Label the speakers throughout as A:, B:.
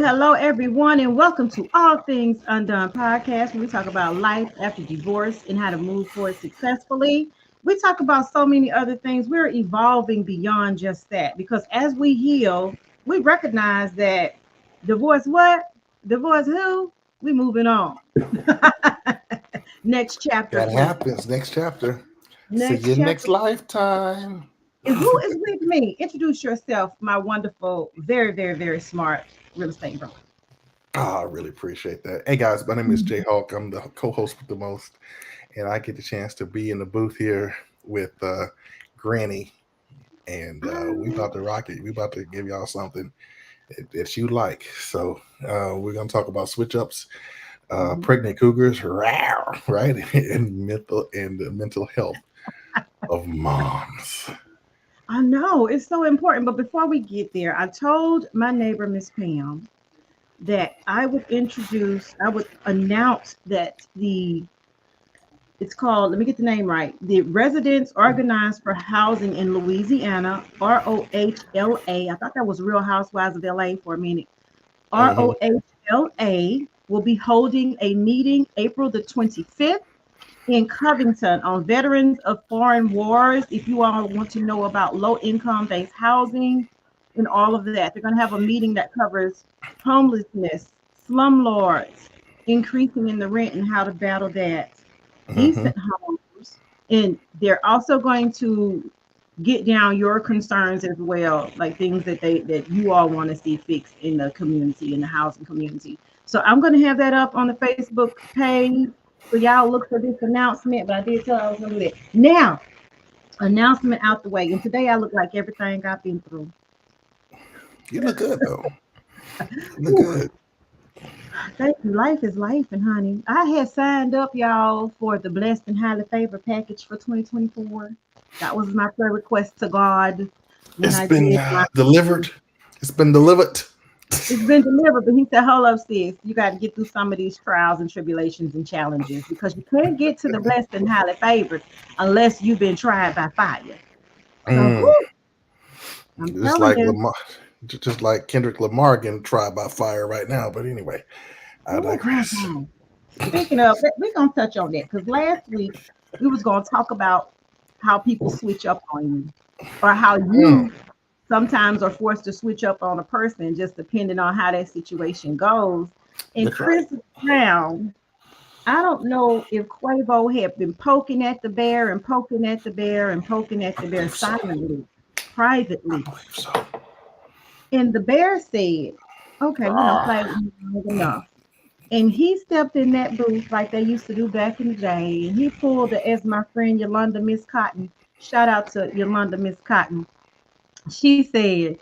A: hello, everyone, and welcome to All Things Undone podcast, where we talk about life after divorce and how to move forward successfully. We talk about so many other things. We're evolving beyond just that because as we heal, we recognize that divorce what? Divorce who? We moving on. Next chapter,
B: That
A: please.
B: happens. Next chapter. See
A: Next
B: you next
A: chapter.
B: lifetime.
A: And who is with me? Introduce yourself, my wonderful, very, very, very smart real estate broker.
B: Oh, I really appreciate that. Hey guys, my name is Jay Hawk. I'm the co-host with the most, and I get the chance to be in the booth here with Granny, and we about to rock it. We about to give y'all something that you like. So we're gonna talk about switch ups, pregnant cougars, right, and the mental health of moms.
A: I know it's so important. But before we get there, I told my neighbor, Miss Pam, that I would announce that it's called, let me get the name right, the Residents Organized for Housing in Louisiana, ROHLA. I thought that was Real Housewives of LA for a minute.
B: Mhm.
A: ROHLA will be holding a meeting April the 25th in Covington on veterans of foreign wars. If you all want to know about low income based housing and all of that, they're going to have a meeting that covers homelessness, slumlords, increasing in the rent and how to battle that,
B: Mhm.
A: decent homes. And they're also going to get down your concerns as well, like things that you all want to see fixed in the community, in the housing community. So I'm going to have that up on the Facebook page. So y'all look for this announcement, but I did tell I was going to do that. Now, announcement out the way. And today I look like everything I've been through.
B: You look good though. You look
A: Whew,
B: good.
A: thank you. Life is life, and honey, I had signed up, y'all, for the Blessed and Highly Favored package for 2024. That was my prayer request to God when
B: It's
A: I
B: been
A: did my.
B: delivered. It's been delivered.
A: It's been delivered, but he said, hold up, sis. You got to get through some of these trials and tribulations and challenges because you can't get to the blessed and highly favored unless you've been tried by fire. So,
B: Mm,
A: whew, I'm
B: just
A: telling
B: like
A: you.
B: Lamar, just like Kendrick Lamar getting tried by fire right now. But anyway, I
A: Oh, my
B: digress.
A: God. Speaking of, we're going to touch on that because last week we was going to talk about how people switch up on you or how
B: Mm,
A: you sometimes are forced to switch up on a person just depending on how that situation goes. And
B: that's right.
A: Chris Brown, I don't know if Quavo had been poking at the bear and poking at the bear and poking at
B: I
A: the bear
B: believe so.
A: silently,
B: I
A: privately.
B: believe so.
A: And the bear said, okay, play with
B: Ah.
A: me long enough. And he stepped in that booth like they used to do back in the day. And he pulled it as my friend Yolanda Miss Cotton. Shout out to Yolanda Miss Cotton. She said,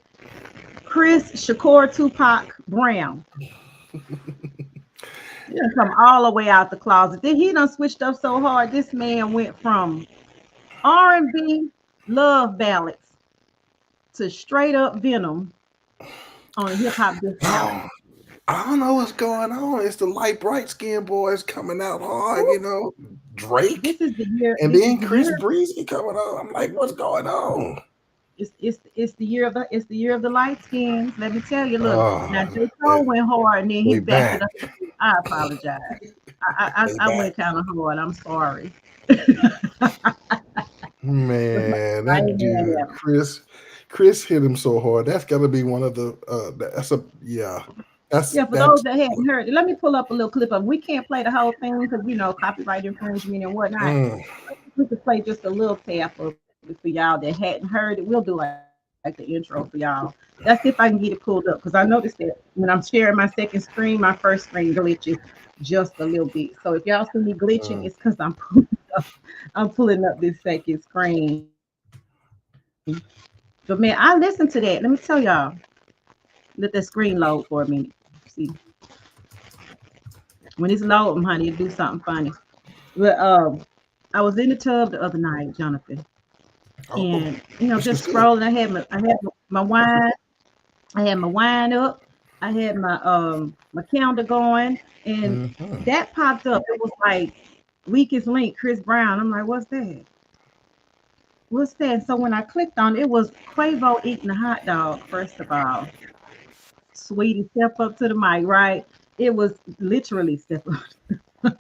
A: Chris Shakur Tupac Brown. He done come all the way out the closet. Then he done switched up so hard. This man went from R&B love ballads to straight up Venom on a hip hop diss album.
B: Oh, I don't know what's going on. It's the light bright skinned boys coming out hard.
A: Ooh,
B: Drake,
A: this is the year.
B: and
A: This is
B: then
A: the
B: Chris
A: year.
B: Breezy coming on. I'm like, what's going on?
A: It's the year of the year of the light skins. Let me tell you. Look, now
B: Oh,
A: J.
B: they,
A: Cole went hard and then he
B: they
A: backed it
B: back.
A: up. I apologize.
B: They
A: I
B: back.
A: went kind of hard. I'm sorry. But
B: Man,
A: I
B: that
A: ain't mad
B: dude,
A: at him.
B: Chris hit him so hard. That's got to be one of the. That's a yeah.
A: Yeah, for those
B: That's.
A: that hadn't heard it, let me pull up a little clip of. We can't play the whole thing because copyright infringement and whatnot.
B: Mm,
A: We could play just a little tap of it for y'all that hadn't heard it. We'll do like the intro for y'all. That's if I can get it pulled up because I noticed that when I'm sharing my second screen, my first screen glitches just a little bit. So if y'all see me glitching, it's because
B: mm.
A: I'm pulling up this second screen. But man, I listened to that. Let me tell y'all. Let that screen load for a minute. See, when it's loading, honey, it do something funny. But I was in the tub the other night, Jonathan,
B: Oh,
A: and
B: this is
A: just
B: good.
A: scrolling. My wine. I had my wine up. I had my calendar going, and
B: Hmm.
A: that popped up. It was like Weakest Link, Chris Brown. I'm like, what's that? What's that? So when I clicked on it, it was Quavo eating a hot dog. First of all, Sweetie step up to the mic, right? It was literally step up.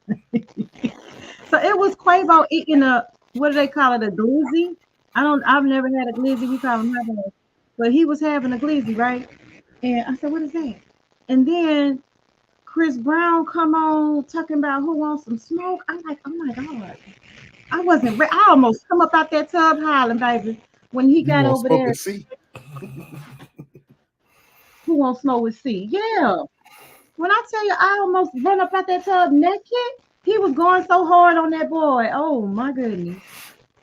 A: So it was Quavo eating a, what do they call it, a glizzy? I've never had a glizzy. We call them hot dogs. But he was having a glizzy, right? And I said, what is that? And then Chris Brown come on talking about who wants some smoke. I'm like, oh my God. I wasn't I almost come up out that tub hollering, baby. When he
B: You
A: got
B: want
A: over
B: smoke
A: there,
B: and see?
A: who wants smoke with C? Yeah. When I tell you I almost run up out that tub naked, he was going so hard on that boy. Oh my goodness.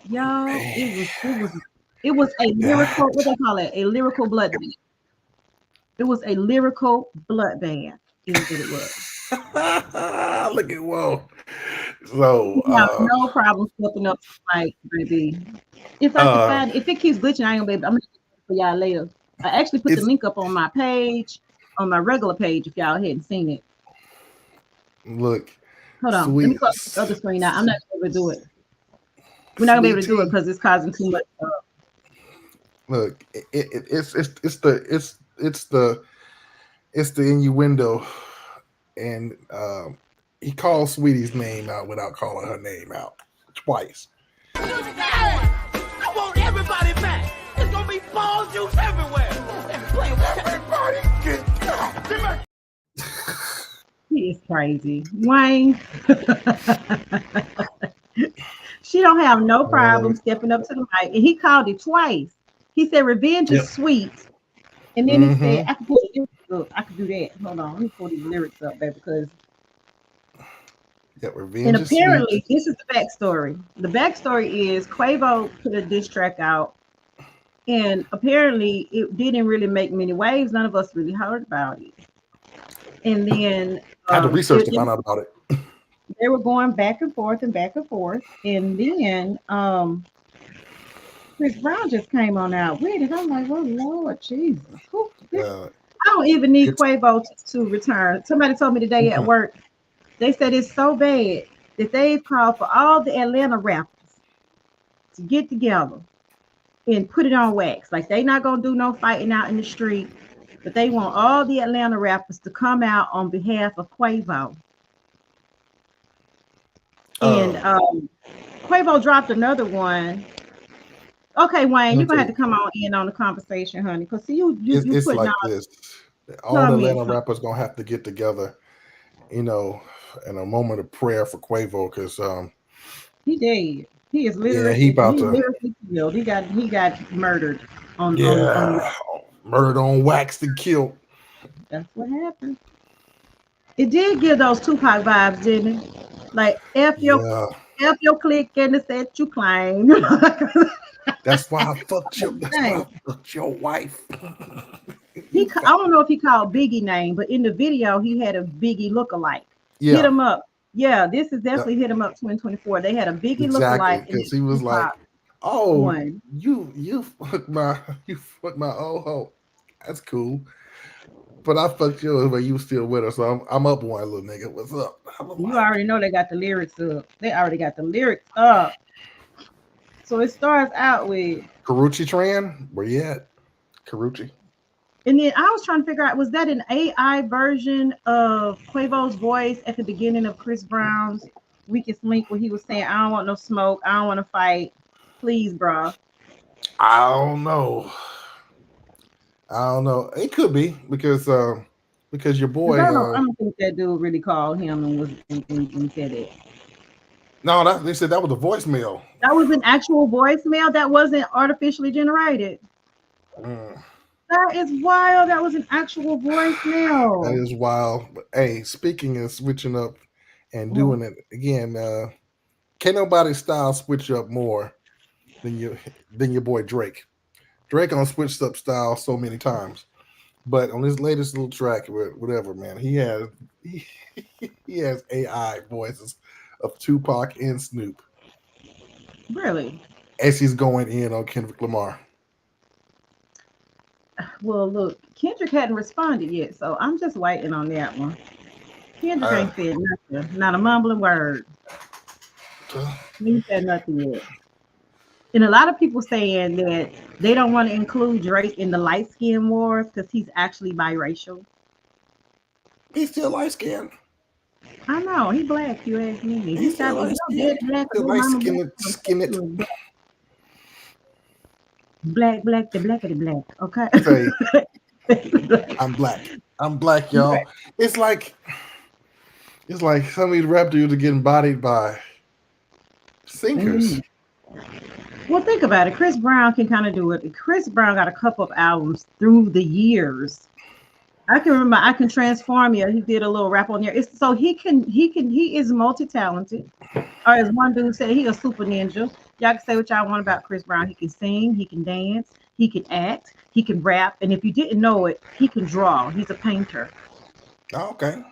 A: Y'all, it was a lyrical, what they call it? A lyrical bloodbath. It was a lyrical bloodbath, is what it was.
B: Look at whoa. So
A: You have no problem stepping up to the mic, baby. If I can find it, if it keeps glitching, I ain't gonna be able, I'm gonna do it for y'all later. I actually put the
B: it's
A: link up on my page, on my regular page, if y'all hadn't seen it.
B: look,
A: Hold on, let me
B: sweet,
A: close the other screen out. I'm not gonna be able to do it. We're not gonna be able to do it
B: sweetie.
A: because it's causing too much.
B: Look, it's the innuendo, and he called Sweetie's name out without calling her name out twice.
C: I want everybody back. It's gonna be ball juice everywhere. And play everybody get back.
A: He is crazy, Wayne. She don't have no problem stepping up to the mic, and he called it twice. He said, "Revenge is sweet," and then he said, "I can put the lyrics up. I can do that. Hold on, let me pull these lyrics up, baby, because."
B: Yeah,
A: And
B: revenge is
A: apparently,
B: sweet.
A: this is the backstory. The backstory is Quavo put a diss track out, and apparently, it didn't really make many waves. None of us really heard about it. And then
B: I had to research to find out about it.
A: they were going back and forth and back and forth, and then Chris Brown just came on out with it. I'm like, oh Lord Jesus.
B: Uh,
A: I don't even need
B: it's
A: Quavo to return. Somebody told me today at work, they said it's so bad that they've called for all the Atlanta rappers to get together and put it on wax. Like they not gonna do no fighting out in the street, but they want all the Atlanta rappers to come out on behalf of Quavo. And
B: uh,
A: Quavo dropped another one. Okay, Wayne,
B: let me
A: you're gonna
B: tell
A: have to
B: you,
A: come on in on the conversation, honey. Cause see you
B: it's
A: putting
B: like
A: out
B: this. All the
A: comments.
B: Atlanta rappers gonna have to get together, you know, in a moment of prayer for Quavo, because
A: He dead. He is
B: yeah, he
A: literally
B: about
A: he
B: to
A: literally killed. He got murdered on
B: yeah, murdered on wax and killed.
A: that's what happened. It did give those Tupac vibes, didn't it? Like
B: Yeah,
A: F your click and the set you claim.
B: that's why I fucked you. That's why
A: Dang.
B: I fucked your wife.
A: He
B: You
A: I
B: fuck.
A: don't know if he called Biggie name, but in the video he had a Biggie lookalike. Hit
B: Yeah,
A: him up. Yeah, this is
B: yeah,
A: definitely hit him up 2024. They had a Biggie
B: exactly.
A: lookalike and
B: Because
A: then
B: he was like,
A: Tupac
B: "Oh,
A: one.
B: you fucked my old hoe. That's cool." But I fucked yours, but you still with her, so I'm up one, little nigga. What's up? I'm
A: You
B: like,
A: already know they got the lyrics up. They already got the lyrics up. So it starts out with,
B: Karuchi Tran, where you at? Karuchi.
A: and then I was trying to figure out, was that an AI version of Quavo's voice at the beginning of Chris Brown's Weakest Link, where he was saying, "I don't want no smoke, I don't want to fight, please, bro."
B: I don't know. I don't know. It could be because your
A: Because
B: boy
A: I don't think that dude really called him and was and said it.
B: no, they said that was a voicemail.
A: That was an actual voicemail. That wasn't artificially generated.
B: Mm,
A: That is wild. That was an actual
B: that
A: voicemail.
B: is wild. But hey, speaking of switching up and
A: Well,
B: doing it again, can't nobody style switch up more than your boy Drake. Drake on switched up style so many times. But on his latest little track, whatever, man, he, he has AI voices of Tupac and Snoop
A: really?
B: as he's going in on Kendrick Lamar.
A: Well, look, Kendrick hadn't responded yet, so I'm just waiting on that one. Kendrick
B: Uh,
A: ain't said nothing, not a mumbling word. He ain't said nothing yet. And a lot of people saying that they don't want to include Drake in the light skin wars because he's actually biracial.
B: He's still light skinned.
A: I know he black. You ask me.
B: He's
A: He
B: still
A: got
B: light
A: his dad
B: skinned.
A: black.
B: Still
A: His
B: light
A: mama
B: skinned. Skinned.
A: black. Black, the black of the black. Okay.
B: Say, I'm black. I'm black, y'all. It's like some of these rap dudes are getting bodied by singers.
A: Well, think about it. Chris Brown can kind of do it. Chris Brown got a couple of albums through the years. I can remember I Can Transform You. He did a little rap on there. So he is multi-talented. Or as one dude said, he a super ninja. Y'all can say what y'all want about Chris Brown. He can sing, he can dance, he can act, he can rap, and if you didn't know it, he can draw. He's a painter.
B: Oh, okay.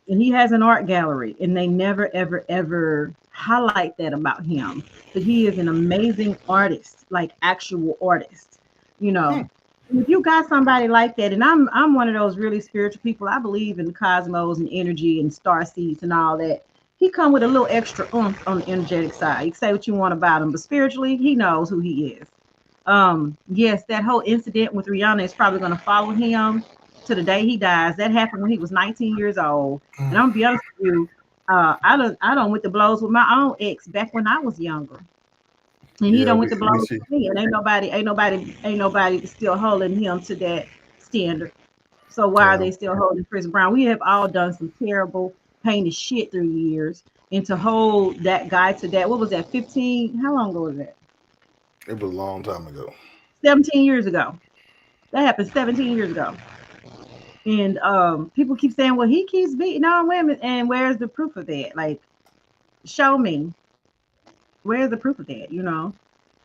A: And he has an art gallery, and they never ever highlight that about him. But he is an amazing artist, like actual artist. You know, if you got somebody like that, and I'm one of those really spiritual people. I believe in the cosmos and energy and star seeds and all that. He come with a little extra oomph on the energetic side. You can say what you want about him, but spiritually, he knows who he is. Yes, that whole incident with Rihanna is probably going to follow him to the day he dies. That happened when he was 19 years old. And I'm gonna be honest with you, I don't went to blows with my own ex back when I was younger. And he don't went to blows with me. And ain't nobody still holding him to that standard. So why are they still holding Chris Brown? We have all done some terrible, painted shit through the years. And to hold that guy to that, what was that, 15? How long ago was that?
B: It was a long time ago.
A: 17 years ago. That happened 17 years ago. And people keep saying, well, he keeps beating on women. And where's the proof of that? Like, show me. Where's the proof of that, you know?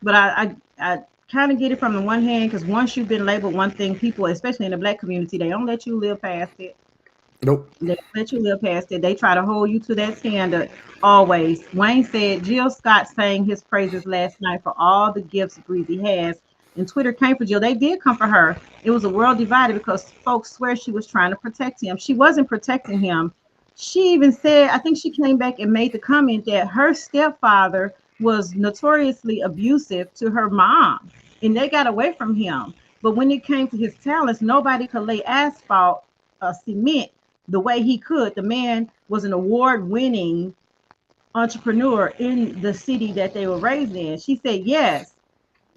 A: But I kind of get it from the one hand, because once you've been labeled one thing, people, especially in the black community, they don't let you live past it.
B: Nope.
A: They don't let you live past it. They try to hold you to that standard always. Wayne said Jill Scott sang his praises last night for all the gifts Breezy has. And Twitter came for Jill. They did come for her. It was a world divided because folks swear she was trying to protect him. She wasn't protecting him. She even said, I think she came back and made the comment that her stepfather was notoriously abusive to her mom, and they got away from him. But when it came to his talents, nobody could lay asphalt or cement the way he could. The man was an award-winning entrepreneur in the city that they were raised in. She said, yes,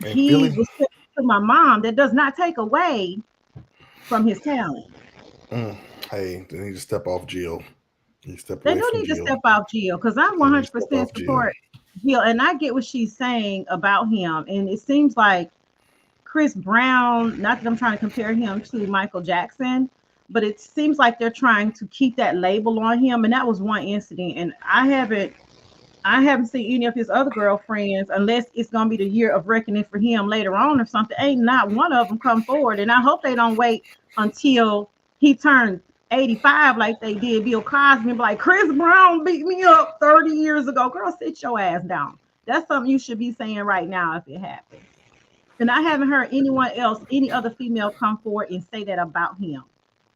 A: he was to my mom. That does not take away from his talent.
B: Hey, they need to step off Jill.
A: They do need to step off Jill, because I 100% support Jill, and I get what she's saying about him. And it seems like Chris Brown, not that I'm trying to compare him to Michael Jackson, but it seems like they're trying to keep that label on him. And that was one incident. And I haven't seen any of his other girlfriends, unless it's going to be the year of reckoning for him later on or something. Ain't not one of them come forward. And I hope they don't wait until he turned 85 like they did Bill Cosby, and be like, Chris Brown beat me up 30 years ago. Girl, sit your ass down. That's something you should be saying right now if it happens. And I haven't heard anyone else, any other female, come forward and say that about him.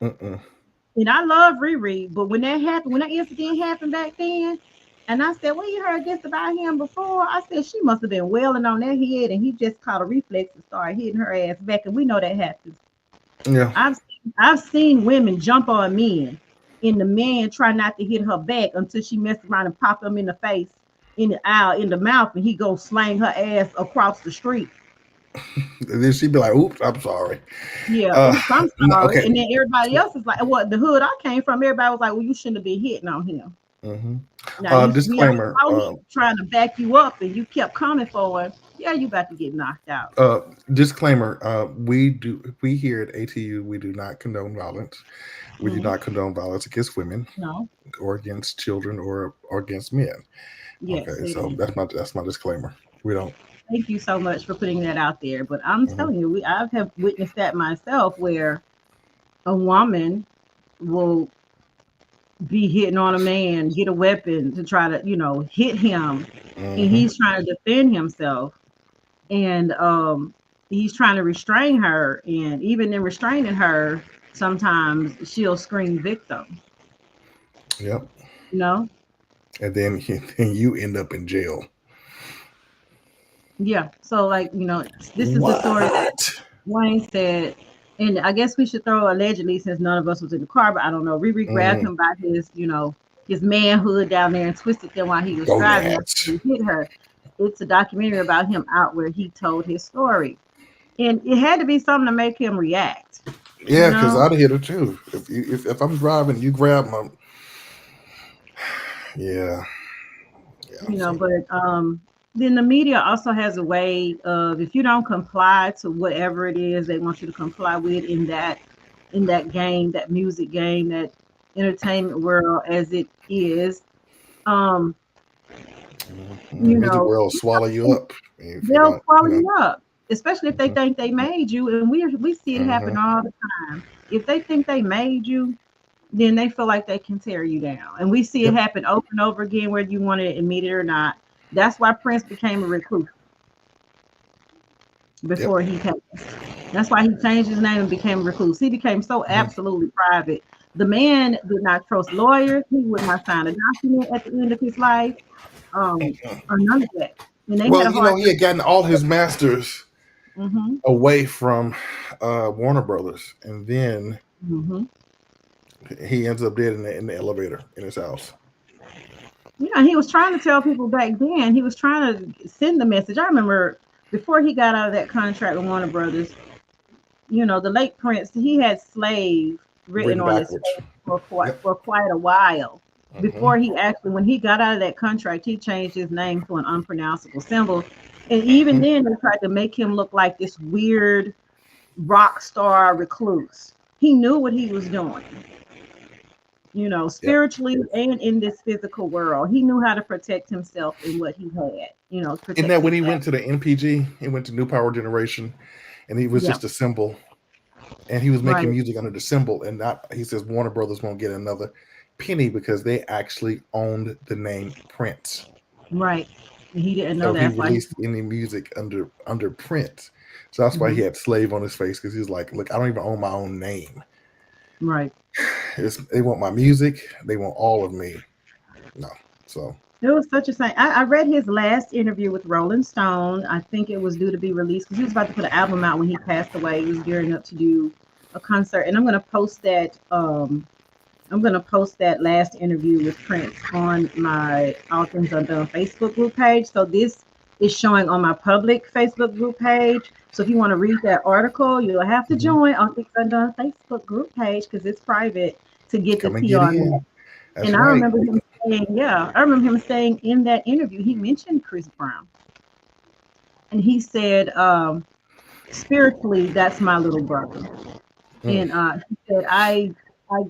A: And I love Riri, but when that happened, when that incident happened back then, and I said, well, you heard this about him before? I said, she must have been wailing on that head, and he just caught a reflex and started hitting her ass back. And we know that happens.
B: Yeah.
A: I've seen women jump on men, and the man try not to hit her back until she messed around and popped him in the face, in the eye, in the mouth, and he go slang her ass across the street.
B: And then she'd be like, oops, I'm sorry.
A: Yeah, oops, I'm sorry. Okay. And then everybody else is like, what, the hood I came from, everybody was like, well, you shouldn't have been hitting on him. Now,
B: disclaimer.
A: Trying to back you up, and you kept coming for him. Yeah, you about to get knocked out.
B: Disclaimer. We here at ATU, we do not condone violence. We do not condone violence against women, or against children, or against men. Yes, okay, so that's my disclaimer. We don't.
A: Thank you so much for putting that out there. But I'm telling you, I have witnessed that myself, where a woman will be hitting on a man, get a weapon to try to, hit him, and he's trying to defend himself, and he's trying to restrain her, and even in restraining her, sometimes she'll scream victim.
B: Yep.
A: And then
B: you end up in jail.
A: Yeah. So like, this is the story Wayne said, and I guess we should throw allegedly since none of us was in the car, but I don't know. Riri grabbed him by his manhood down there and twisted him while he was driving and hit her. It's a documentary about him out where he told his story. And it had to be something to make him react.
B: Yeah, because I'd hit her too. If I'm driving, you grab my
A: But then the media also has a way of, if you don't comply to whatever it is they want you to comply with in that game, that music game, that entertainment world as it is,
B: music world swallow you up.
A: They'll swallow you up, especially if they think they made you, and we see it happen all the time. If they think they made you, then they feel like they can tear you down, and we see it happen over and over again, whether you want to admit it or not. That's why Prince became a recluse before he passed. That's why he changed his name and became a recluse. He became so absolutely private. The man did not trust lawyers. He would not sign a document at the end of his life, or none of that. And they
B: he had gotten all his masters away from Warner Brothers, and then he ends up dead in the elevator in his house.
A: Yeah, he was trying to tell people back then. He was trying to send the message. I remember before he got out of that contract with Warner Brothers, the late Prince, he had Slave written on his face for quite a while. Before he when he got out of that contract, he changed his name to an unpronounceable symbol. And even then, they tried to make him look like this weird rock star recluse. He knew what he was doing. Spiritually and in this physical world, he knew how to protect himself and what he had.
B: Isn't that when he went to the NPG? He went to New Power Generation, and he was just a symbol, and he was making music under the symbol, and not. He says Warner Brothers won't get another penny because they actually owned the name Prince.
A: Right. He didn't know that.
B: He released any music under Prince, so that's why he had Slave on his face, because he's like, look, I don't even own my own name.
A: Right.
B: They want my music. They want all of me. No. So
A: it was such a shame. I read his last interview with Rolling Stone. I think it was due to be released because he was about to put an album out when he passed away. He was gearing up to do a concert, and I'm going to post that. I'm going to post that last interview with Prince on my All Things Undone Facebook group page. So this is showing on my public Facebook group page. So if you want to read that article, you'll have to join All Things Undone Facebook group page because it's private to get the tea on it. And I remember him saying, in that interview, he mentioned Chris Brown. And he said, spiritually, that's my little brother. And he said, I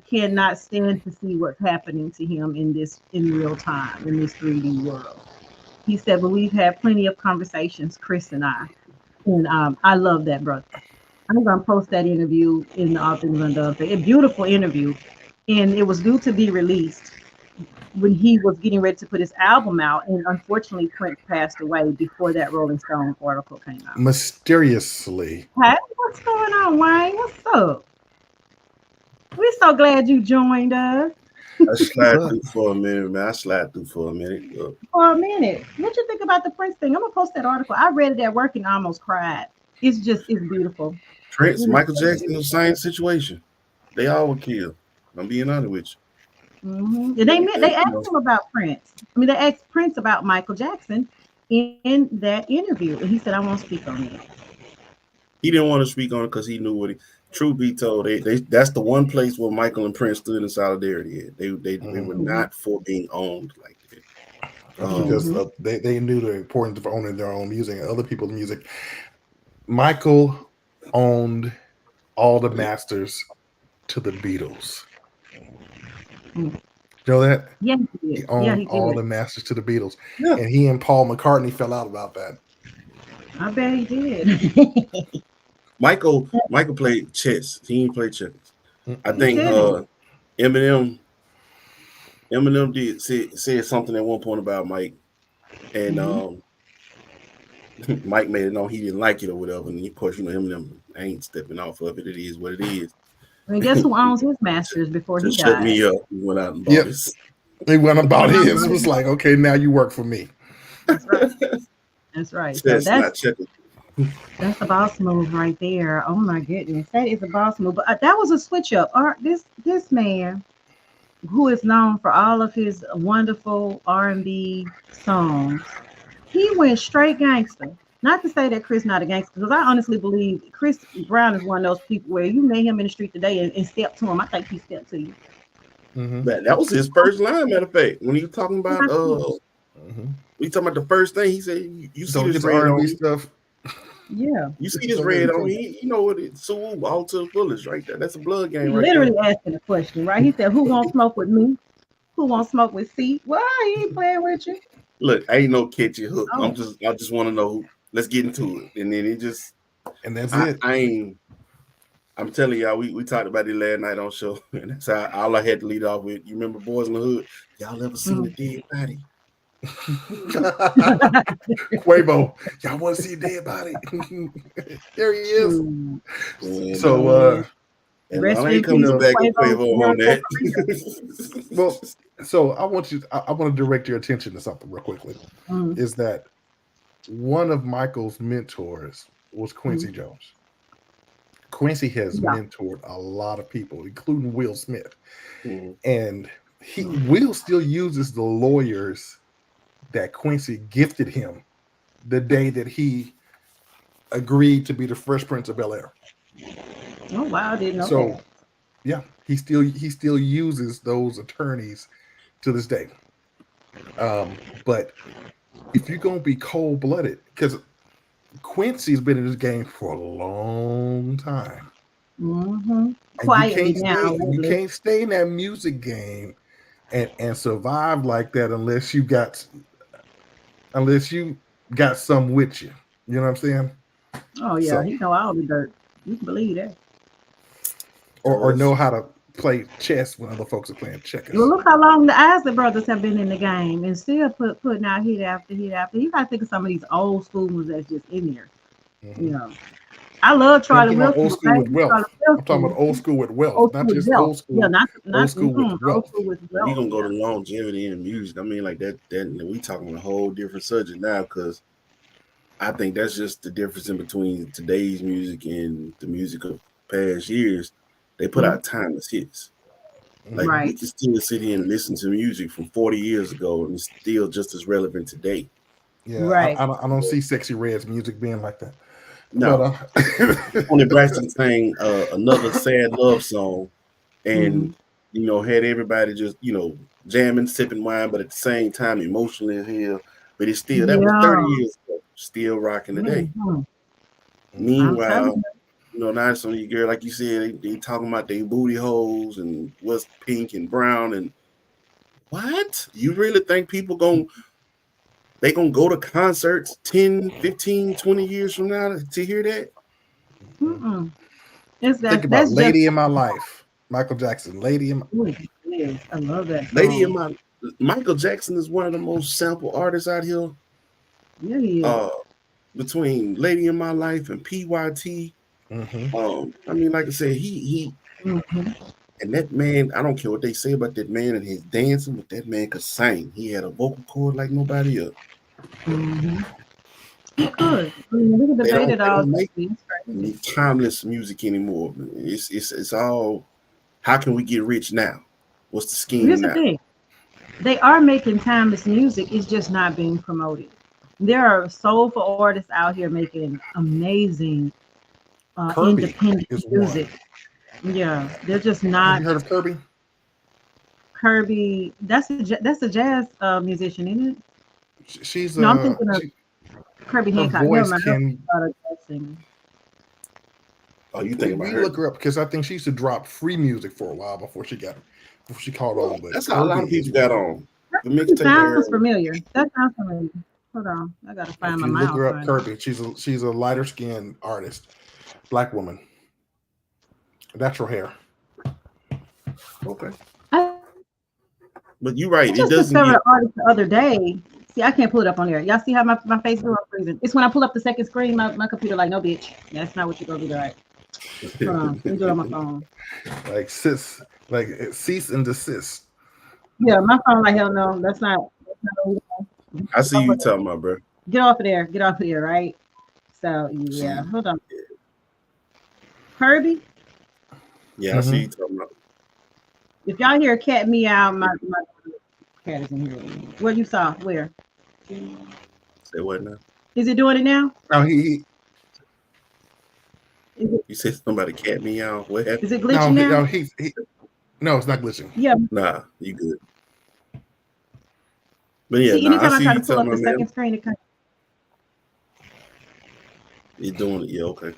A: cannot stand to see what's happening to him in real time, in this 3D world. He said, but we've had plenty of conversations, Chris and I. And I love that brother. I'm going to post that interview in the All Things Undone. A beautiful interview. And it was due to be released when he was getting ready to put his album out. And unfortunately, Prince passed away before that Rolling Stone article came out.
B: Mysteriously.
A: Hey, what's going on, Wayne? What's up? We're so glad you joined us.
D: I slid through for a minute, man. For a minute.
A: What you think about the Prince thing? I'm going to post that article. I read it at work and almost cried. It's beautiful.
D: Prince, Michael Jackson, the same situation. They all were killed. I'm being honest with you.
A: They asked him about Prince. They asked Prince about Michael Jackson in that interview, and he said, "I won't speak on it."
D: He didn't want to speak on it because he knew what he. Truth be told, that's the one place where Michael and Prince stood in solidarity. They were not for being owned like that.
B: Because they knew the importance of owning their own music and other people's music. Michael owned all the masters to the Beatles. You know that?
A: Yeah,
B: he owned all the masters to the Beatles. Yeah. And he and Paul McCartney fell out about that.
A: I bet he did.
D: Michael played chess. He didn't play chess. I think Eminem did said something at one point about Mike, and Mike made it known he didn't like it or whatever. And of course, Eminem ain't stepping off of it. It is what it is.
A: And guess who owns his masters before he died?
D: Shut me up. He went out and bought his.
B: He went about his. It was like, okay, now you work for me.
A: That's right. That's right. So
D: Chess, not checkers.
A: that's a boss move right there. Oh my goodness, that is a boss move. But that was a switch up. This man, who is known for all of his wonderful R&B songs, he went straight gangster. Not to say that Chris not a gangster, because I honestly believe Chris Brown is one of those people where you meet him in the street today and step to him. I think he stepped to you.
D: That was his first line, matter of fact. When he was talking about we talking about the first thing he said, you see this red on me
B: stuff.
A: Yeah.
D: You see this red on me, you know what it's so all to the fullest right there. That's a blood game,
A: He
D: right
A: literally
D: there.
A: asking a question, right? He said, "Who won't smoke with me? Who won't smoke with C?" Well, he ain't playing with you.
D: Look, I ain't no catchy hook.
A: Oh.
D: I just want to know. Let's get into it, and then
B: that's
D: it.
B: I
D: ain't. I'm telling y'all, we talked about it last night on show, and that's how all I had to lead off with. You remember Boys in the Hood? Y'all ever seen a dead body?
B: Quavo, y'all want to see a dead body? There he is.
D: And,
B: so
D: and I ain't coming back with Quavo on that.
B: Well, so I want to direct your attention to something real quickly. Is that one of Michael's mentors was Quincy Jones. Quincy has mentored a lot of people, including Will Smith. And Will still uses the lawyers that Quincy gifted him the day that he agreed to be the Fresh Prince of Bel-Air.
A: Oh wow, I didn't know that.
B: Yeah, he still uses those attorneys to this day. But if you're gonna be cold-blooded, because Quincy's been in this game for a long time.
A: Quietly now.
B: You can't stay in that music game and survive like that unless you got some with you. You know what I'm saying?
A: Oh yeah, he know all the dirt. You can believe that.
B: Or know how to play chess when other folks are playing checkers.
A: Well, look how long the Isley brothers have been in the game and still putting out hit after hit after. You gotta think of some of these old school ones that's just in there. You know, I love Charlie Wilson.
B: Old school with wealth. I'm talking about old school with wealth, not just old school.
A: Yeah, not
B: old school with wealth.
D: We gonna go to longevity in music. I mean, like that. We talking a whole different subject now because I think that's just the difference in between today's music and the music of past years. They put out timeless hits. Like we can still sit here and listen to music from 40 years ago and it's still just as relevant today.
B: Yeah, I don't see Sexy Red's music being like that.
D: No, Tony Braxton sang another sad love song, and had everybody just jamming, sipping wine, but at the same time emotionally as hell. But it's still that was 30 years ago, still rocking today. Meanwhile, now some of you girl, like you said, they talking about their booty holes and what's pink and brown and what? You really think people gonna go to concerts 10, 15, 20 years from now to hear that?
B: Think about Lady in My Life. Michael Jackson, Lady in My
A: I love that.
D: Lady in My Michael Jackson is one of the most sampled artists out here.
A: Yeah, he is.
D: Between Lady in My Life and PYT. I mean, like I said, he and that man, I don't care what they say about that man and his dancing, but that man could sing. He had a vocal cord like nobody else.
A: He could. We can debate it all.
D: Make timeless music anymore. It's all. How can we get rich now? What's the scheme
A: Here's
D: now?
A: The thing. They are making timeless music. It's just not being promoted. There are soulful artists out here making amazing independent music. Yeah, they're just not.
B: Have you heard of Kirby?
A: Kirby, that's a jazz musician, isn't it?
B: She's
A: I'm thinking of Kirby Hancock.
B: Voice
D: Oh, you think about her?
B: Look her up because I think she used to drop free music for a while before she caught on. But
D: that's how a lot of people got on.
A: That sounds familiar. That sounds familiar. Hold on, I gotta find my mouth.
B: Look her up, Kirby. She's a lighter skinned artist, black woman, natural hair.
D: Okay. But you're right.
A: I just discovered an artist the other day. See, I can't pull it up on there. Y'all see how my face is freezing? It's when I pull up the second screen, my computer like, no, bitch. That's not what you're gonna do, right? Hold on, let me do it on my phone.
B: Like cease and desist.
A: Yeah, my phone like, hell no, that's not
D: I see you talking about, bro.
A: Get off of there. Get off of there, right? So yeah,
D: See,
A: hold on. Kirby,
D: yeah, I see you talking about.
A: if y'all hear a cat meow, my cat is in here. What you saw? Where?
D: Say what now?
A: Is it doing it now?
B: No,
D: You said somebody cat me out. What happened?
A: Is it glitching now?
B: No, it's not glitching.
A: Yeah.
D: Nah, you good. But yeah,
A: See,
D: nah,
A: anytime
D: I
A: I
D: see
A: try
D: you
A: to pull up
D: talking
A: the
D: about, man.
A: second screen, it comes.
D: You're doing it, yeah, okay.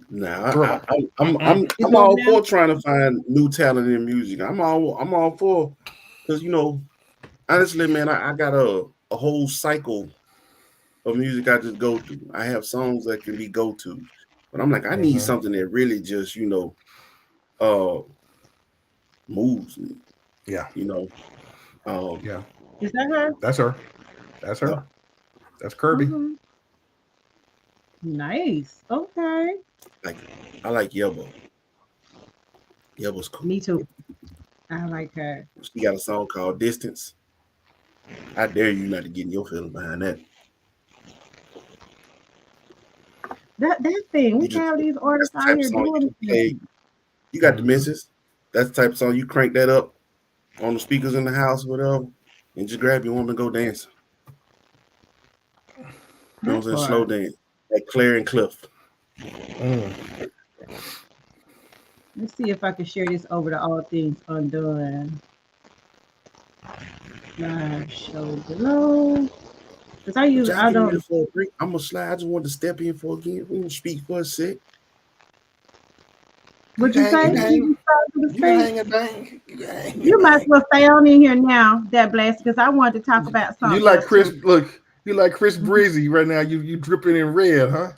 D: Nah,
B: Girl.
D: I'm all for trying to find new talent in music. I'm all for, because honestly, man, I got a whole cycle of music I just go through. I have songs that can be go to, but I'm like, I need something that really just moves me.
B: Yeah.
D: Yeah.
A: Is that her?
B: That's her. That's her.
D: Yeah.
B: That's Kirby.
A: Mm-hmm. Nice. Okay.
D: I like Yellow. Yellow's cool.
A: Me too. I like her.
D: She got a song called Distance. I dare you not to get in your feelings behind that.
A: That thing. We have these artists out here doing it.
D: You got the misses. That's the type of song you crank that up on the speakers in the house or whatever, and just grab your woman and go dancing. You know what I'm saying? Slow dance. Like Claire and Cliff.
A: Let's see if I can share this over to All Things Undone. Live show below. Because I don't.
D: I'm gonna slide. I just wanted to step in for again. We can speak for a sec.
A: What'd you say? You
B: might
A: as well stay on in here now, that blast, because I wanted to talk about something.
B: You like Chris? Look, you like Chris Breezy right now. You dripping in red, huh?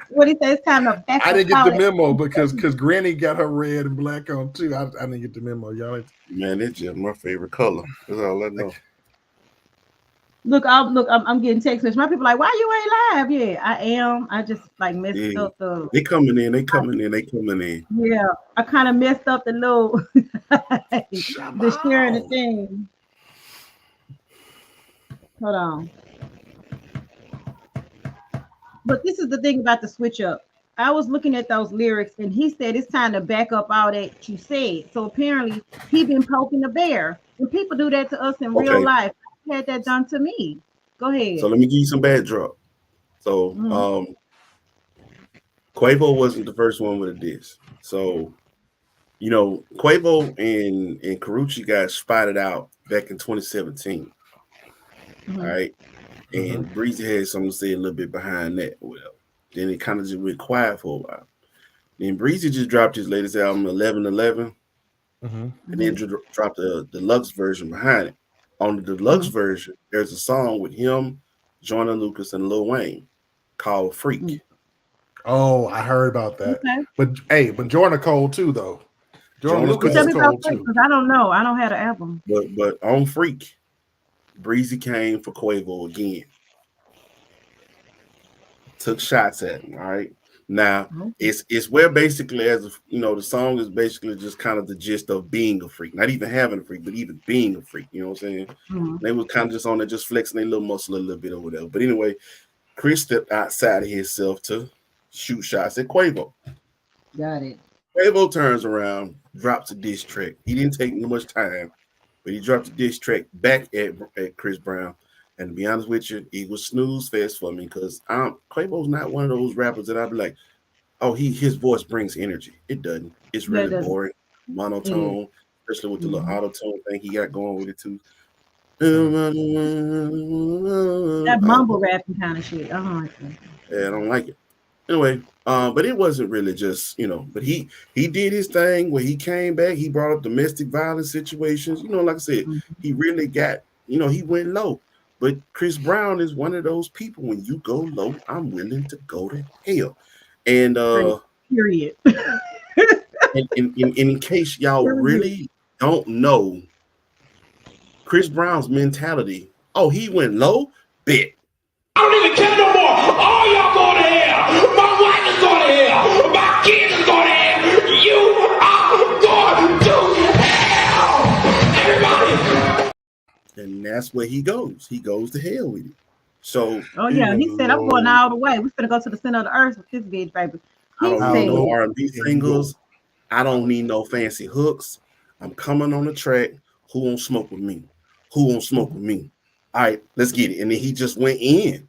A: What he says, kind of back.
B: I didn't get the memo because Grannee got her red and black on too. I didn't get the memo, y'all.
D: Man, it's just my favorite color. That's all I know.
A: Look, I'm getting text messages. My people like, why you ain't live? Yeah, I am. I just like messed up the.
D: They coming in.
A: Yeah, I kind of messed up the little the sharing the thing. Hold on. But this is the thing about the switch up. I was looking at those lyrics, and he said it's time to back up all that you said. So apparently, he been poking the bear, and people do that to us in real life. I had that done to me. Go ahead.
D: So let me give you some backdrop. So Quavo wasn't the first one with a diss. So Quavo and Karuchi got spotted out back in 2017. All right. And Breezy had something to say a little bit behind that. Well, then it kind of just went quiet for a while. Then Breezy just dropped his latest album, 1111, and then dropped the deluxe version behind it. On the deluxe version, there's a song with him, Joyner Lucas, and Lil Wayne called Freak.
B: Oh, I heard about that. Okay. But Joyner cold too, though. Joyner Lucas is cold too.
A: Because I don't know. I don't have the album.
D: But on Freak, Breezy came for Quavo again. Took shots at him. All right. Now it's where basically, the song is basically just kind of the gist of being a freak, not even having a freak, but even being a freak. You know what I'm saying? They were kind of just on there, just flexing their little muscle a little bit or whatever. But anyway, Chris stepped outside of himself to shoot shots at Quavo.
A: Got it.
D: Quavo turns around, drops a diss track. He didn't take much time, but he dropped a diss track back at Chris Brown. And to be honest with you, it was snooze fest for me because Quavo's not one of those rappers that I'd be like, oh, his voice brings energy. It doesn't. It's really boring, monotone, especially with the little auto-tone thing he got going with it too.
A: That mumble rapping kind of shit.
D: Yeah, I don't like it. Anyway, but it wasn't really just, but he did his thing where he came back. He brought up domestic violence situations. Like I said, he really got, he went low. But Chris Brown is one of those people, when you go low, I'm willing to go to hell. And
A: period.
D: in case y'all really don't know Chris Brown's mentality, he went low, bet.
C: I don't even care no more. All y'all going to hell. My wife is going to hell. My kids is going to hell. You are going to hell. Everybody.
D: and that's where he goes. He goes to hell with it. So
A: Oh yeah, he said I'm going all the way. We're gonna go to the center of the earth with this bitch, baby.
D: I
A: He
D: don't need no
A: said,
D: R&B singles. I don't need no fancy hooks. I'm coming on the track. Who won't smoke with me? Who won't smoke with me? All right, let's get it. And then he just went in.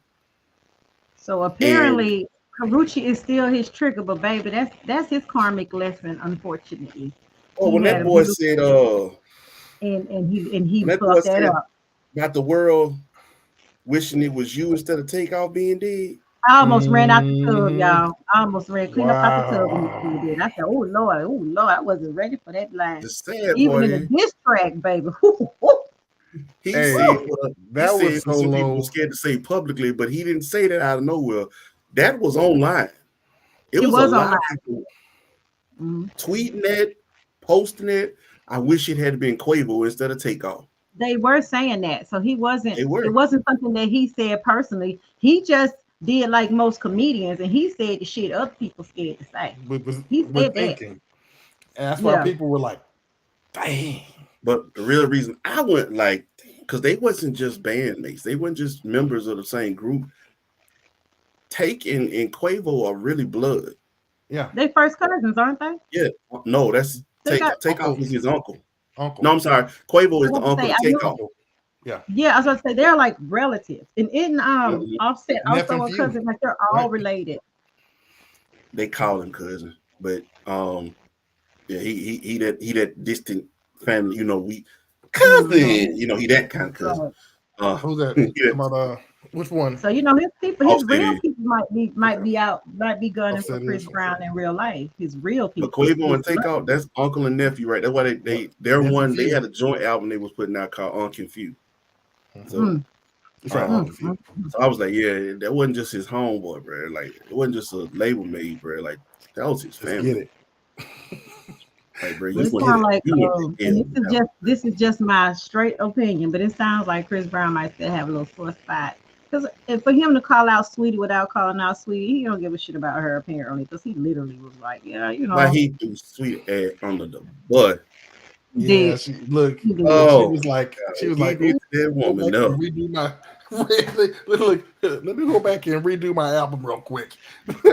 A: so apparently Karuchi is still his trigger, but baby, that's his karmic lesson, unfortunately.
D: Oh, when that boy said,
A: and he
D: when that boy
A: fucked that
D: said
A: up.
D: about the world wishing it was you instead of Takeoff being dead.
A: I almost ran out the tub, y'all. I almost ran clean up out the tub when
B: Wow.
A: he did. I said, oh Lord, I wasn't ready for that line.
D: The sad
A: Even
D: part
A: in the
D: is,
A: diss track, baby.
D: he
B: Hey,
D: said
B: that was
D: said
B: so
D: some people
B: low.
D: were scared to say publicly, but he didn't say that out of nowhere. That was online. It was a
A: was
D: lot
A: online.
D: of people tweeting it, posting it. I wish it had been Quavo instead of Takeoff.
A: They were saying that. So he wasn't,
D: They were.
A: it wasn't something that he said personally. He just did like most comedians and he said the shit other people scared to say. He
B: With
A: said that.
B: thinking. And that's why
A: Yeah.
B: people were like, dang.
D: But the real reason I went like, because they wasn't just bandmates, they weren't just members of the same group. Take and Quavo are really blood.
B: Yeah.
A: They first cousins, aren't they?
D: Yeah. No, that's
A: They got-
D: Takeoff is his uncle.
B: Uncle.
D: No, I'm sorry. Quavo is
A: I
D: the
A: was gonna
D: uncle
A: say,
D: of
A: I know-
D: Takeoff.
B: Yeah.
A: Yeah, I was gonna say they're like relatives. And in Offset
B: Nephew
A: also a
B: feud.
A: cousin, like they're all related.
D: They call him cousin, but yeah, he that distant family, you know, we cousin, you know, he that kind of cousin.
B: Who's that?
D: Yeah.
B: About, which one?
A: So you know his people, his
D: Offset
A: real
D: is.
A: people might be gunning for
B: Offset
A: Chris
B: is.
A: Brown in real life. His real people.
D: But Quavo and Takeoff, that's uncle and nephew, right? That's why they're
B: Nephew
D: one. They
B: feud.
D: had a joint album they was putting out called Unconfused. So,
B: That's right.
D: so I was like, yeah, that wasn't just his homeboy, bro. Like it wasn't just a label mate, bro. Like that was his
B: Let's
D: family.
B: get it.
D: Like, bro,
A: It
D: you
A: sounds like,
D: went
A: and this is just my straight opinion, but it sounds like Chris Brown might still have a little sore spot. Because for him to call out Sweetie without calling out Sweetie, he don't give a shit about her apparently. Because he literally was like, yeah, you know.
D: Why he threw Sweet ass under the butt.
B: Yeah, she look.
A: He did.
B: She was like,
D: that woman
B: go
D: up.
B: back and redo my. Look, let me go back and redo my album real quick.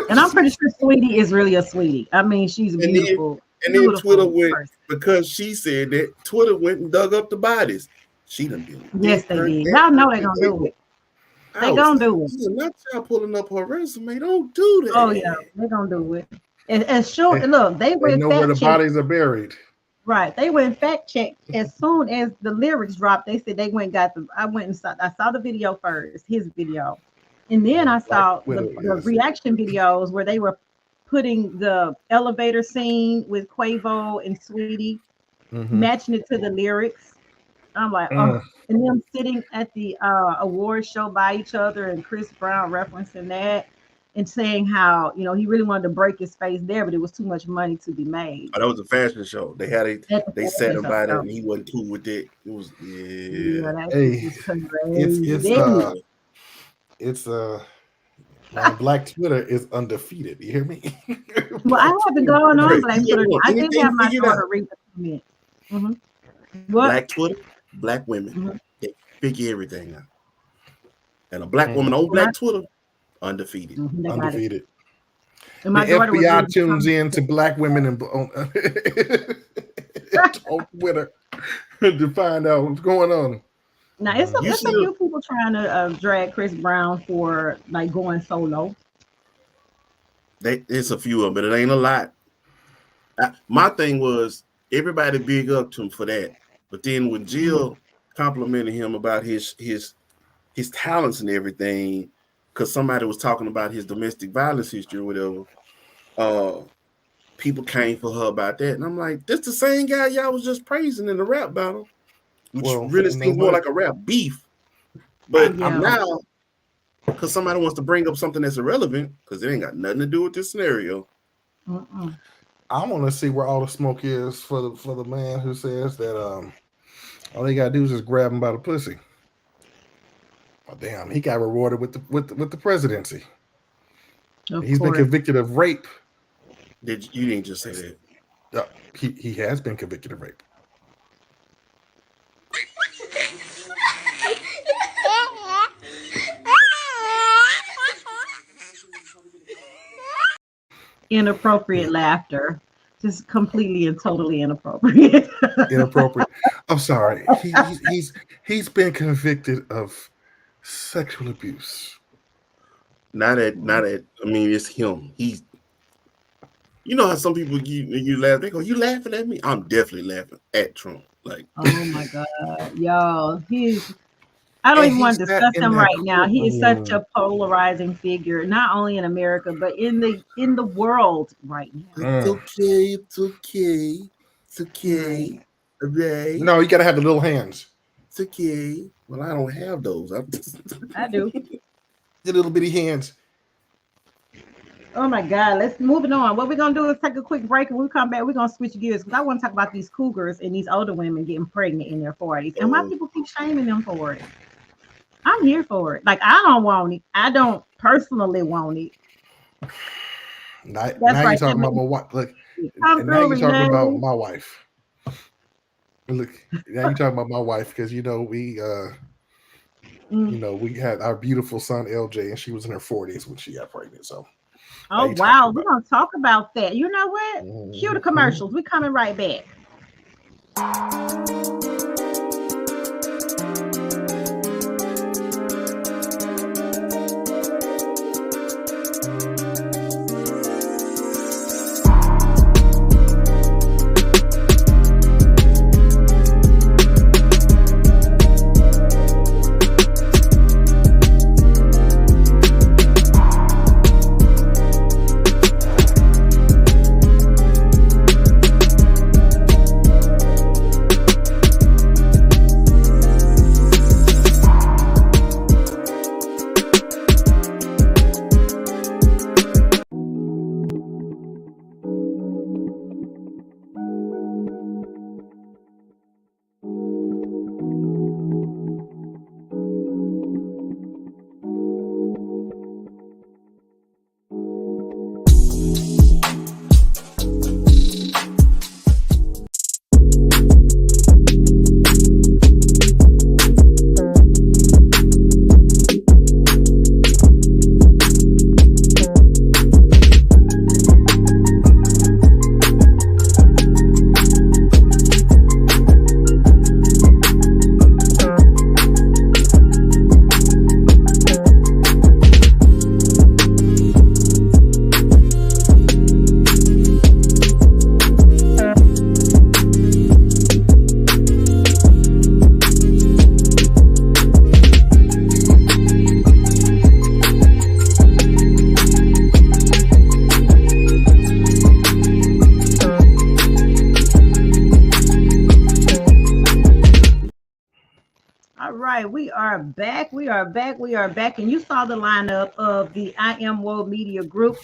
A: And I'm pretty sure Sweetie is really a sweetie. I mean, she's beautiful.
D: And then Twitter went
A: person.
D: because she said that Twitter went and dug up the bodies. She done did.
A: Yes, they did. Y'all know they're gonna do it. They gonna do it.
D: Not y'all pulling up her resume. Don't do that.
A: Oh yeah, they're gonna do it. And sure, look, they
B: They
A: went
B: know where the
A: fact check.
B: bodies are buried.
A: Right, they went fact check as soon as the lyrics dropped. They said they went and got the. I went and saw. I saw the video first, his video, and then I saw the reaction videos where they were putting the elevator scene with Quavo and Sweetie, matching it to the lyrics. I'm like, oh, and them sitting at the award show by each other, and Chris Brown referencing that and saying how he really wanted to break his face there, but it was too much money to be made.
D: Oh, that was a fashion show. They had they sat him by that, and he wasn't cool with it. It was
B: it's Black Twitter is undefeated. You hear me?
A: Well, I haven't gone on Black Twitter. I did have my daughter read the comments. What?
D: Black Twitter, black women, they figure everything out. And a black woman on Black Twitter, undefeated.
B: Undefeated.
A: And
B: the FBI tunes in to black women on Twitter to find out what's going on.
A: Now it's a few people trying to drag Chris Brown for like going solo.
D: It's a few of them, but it ain't a lot. My thing was everybody big up to him for that, but then when Jill complimented him about his talents and everything, because somebody was talking about his domestic violence history or whatever, people came for her about that, and I'm like, this the same guy y'all was just praising in the rap battle, which really seems more like a rap beef. But now, because somebody wants to bring up something that's irrelevant, because it ain't got nothing to do with this scenario.
B: I want to see where all the smoke is for the man who says that all they gotta do is just grab him by the pussy. Oh, damn, he got rewarded with the presidency. He's been convicted of rape.
D: You didn't just say that?
B: He has been convicted of rape.
A: inappropriate laughter. Just completely and totally inappropriate.
B: Inappropriate. I'm sorry. He's been convicted of sexual abuse.
D: Not at. I mean, it's him. He's. You know how some people you laugh, they go, "You laughing at me?" I'm definitely laughing at Trump. Like,
A: Oh my God, yo, I don't
B: And
A: even
B: he
A: want to
B: sat
A: discuss
B: in
A: him
B: that
A: right now. He is such
B: courtroom.
A: a polarizing figure, not only in America, but in the world right now.
D: it's okay, it's okay, it's
A: Right.
D: okay, right?
B: No, you got to have the little hands,
D: It's okay. Well, I don't have those.
A: I do.
B: the little bitty hands.
A: Oh my God, let's move it on. What we're gonna do is take a quick break, and when we come back, we're gonna switch gears because I want to talk about these cougars and these older women getting pregnant in their 40s and why people keep shaming them for it. I'm here for it. Like, I don't want it. I don't personally want it.
B: Now
A: That's
B: you're
A: right.
B: talking about my wife. Look,
A: Come
B: and now
A: through,
B: you're talking about
A: Renee.
B: my wife. Look, now you're talking about my wife because
A: Mm.
B: we had our beautiful son LJ, and she was in her 40s when she got pregnant. So now
A: Oh
B: you're talking
A: wow, we're
B: about.
A: gonna talk about that. You know what? Cue the
B: Mhm.
A: commercials. We're coming right back. All right, we are back. We are back. We are back. And you saw the lineup of the I Am World Media Group.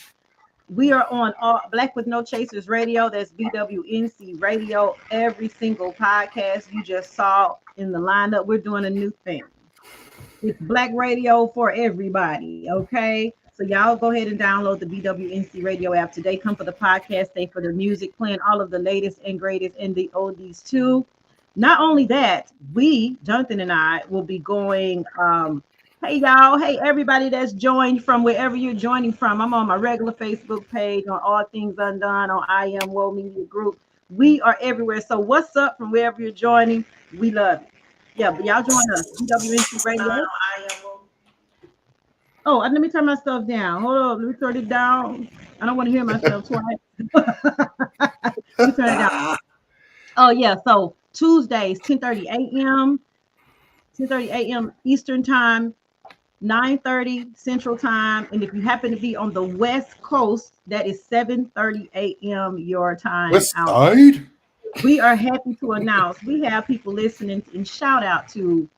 A: We are on all Black with No Chasers Radio. That's BWNC Radio. Every single podcast you just saw in the lineup, we're doing a new thing. It's Black Radio for everybody. Okay. So y'all go ahead and download the BWNC Radio app today. Come for the podcast, stay for the music, playing all of the latest and greatest and the oldies too. Not only that, Jonathan and I, will be going. Hey y'all, hey everybody that's joined from wherever you're joining from. I'm on my regular Facebook page on All Things Undone on I Am World Media Group. We are everywhere. So what's up from wherever you're joining? We love it. Yeah, but y'all join us. BWNC Radio. Oh, let me turn myself down. Hold on, let me turn it down. I don't want to hear myself twice. Let me turn it down. Oh yeah, so Tuesdays, 10:30 a.m. 10:30 a.m. Eastern time, 9:30 Central time, and if you happen to be on the West Coast, that is 7:30 a.m. your time
B: West
A: out.
B: Side.
A: We are happy to announce we have people listening, and shout out to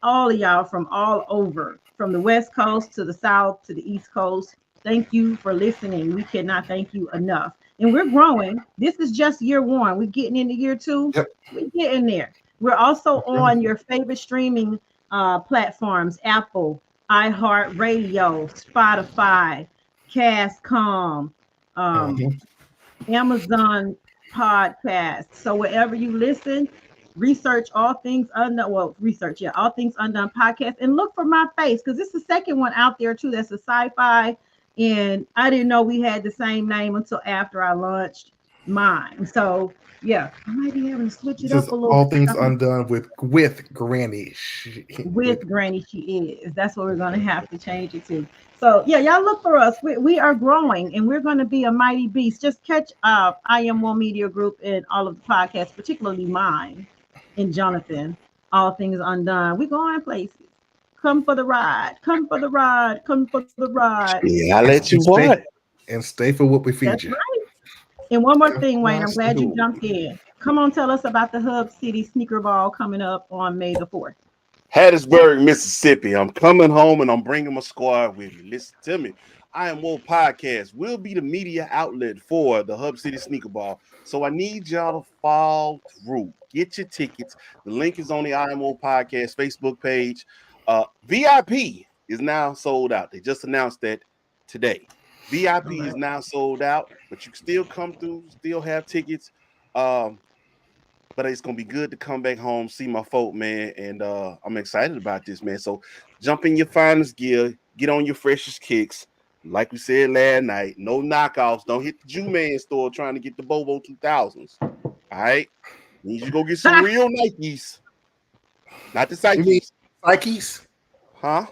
A: all of y'all from all over, from the West Coast to the South to the East Coast. Thank you for listening. We cannot thank you enough. And we're growing. This is just year one. We're getting into year two.
B: Yep.
A: We're getting there. We're also on your favorite streaming platforms: Apple, iHeartRadio, Spotify, Castcom, Amazon Podcast. So wherever you listen, research All Things Undone. Well, research, All Things Undone podcast, and look for my face because it's the second one out there too. That's a sci-fi and I didn't know we had the same name until after I launched mine. So yeah, I might be having to switch it
B: This is
A: up a little
B: all
A: bit.
B: things undone with Grannee.
A: With Grannee, she is. That's what we're gonna have to change it to. So yeah, y'all look for us. We are growing, and we're gonna be a mighty beast. Just catch I Am One Media Group and all of the podcasts, particularly mine and Jonathan. All things undone. We're going places. Come for the ride. Come for the ride. Come for the ride.
D: Yeah, I let you
B: stay,
D: what?
B: and stay for what we feed
A: That's
B: you.
A: right. And one more thing, Wayne. I'm
B: Nice
A: glad you
B: too.
A: jumped in. Come on, tell us about the Hub City Sneaker Ball coming up on May the 4th.
D: Hattiesburg, Mississippi. I'm coming home and I'm bringing my squad with me. Listen to me. I Am More Podcast will be the media outlet for the Hub City Sneaker Ball. So I need y'all to follow through. Get your tickets. The link is on the I Am More Podcast Facebook page. VIP is now sold out. They just announced that today. VIP is now sold out, but you can still come through, still have tickets. But it's gonna be good to come back home, see my folk, man, and I'm excited about this, man. So jump in your finest gear, get on your freshest kicks. Like we said last night, no knockoffs. Don't hit the Jew Man store trying to get the Bobo 2000s. All right, need you to go get some real Nikes, not the
B: You mean
D: Psyches,
B: Psyches?
D: huh?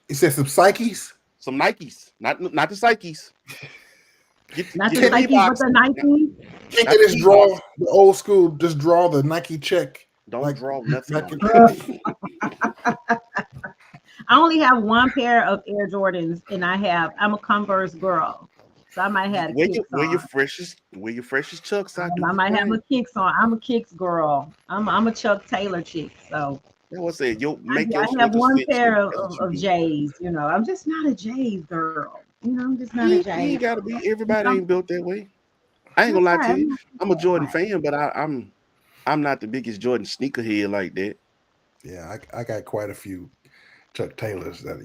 B: You said some Psyches?
D: Some Nikes, not the Psyches.
A: Not
D: Get
A: the
D: the
A: Nike,
D: Reeboks.
A: but the Nike.
B: Can't
D: Not
B: they just
D: the
B: draw
D: Reeboks.
B: the old school? Just draw the Nike check.
D: Don't
B: like
D: draw nothing
B: Nike.
D: on it.
A: I only have one pair of Air Jordans, and I'm a Converse girl, so I might have
D: Wear
A: kicks
D: your
A: on.
D: freshest chucks. I do
A: I
D: your
A: might have
D: thing.
A: a kicks on. I'm a kicks girl. I'm a Chuck Taylor chick, so
D: That's what I said. Yo,
A: I,
D: make your
A: I have
D: sneakers
A: one
D: fit
A: pair
D: you. That's what you
A: of
D: do.
A: J's. You know, I'm just not a J's girl. You know, I'm just not a
D: You
A: J's.
D: ain't gotta be. Everybody
A: I'm,
D: ain't built that way. I ain't
A: that's
D: gonna lie to
A: right.
D: you. I'm a Jordan
A: Right.
D: fan, but I'm not the biggest Jordan sneakerhead like that.
B: Yeah, I got quite a few Chuck Taylors that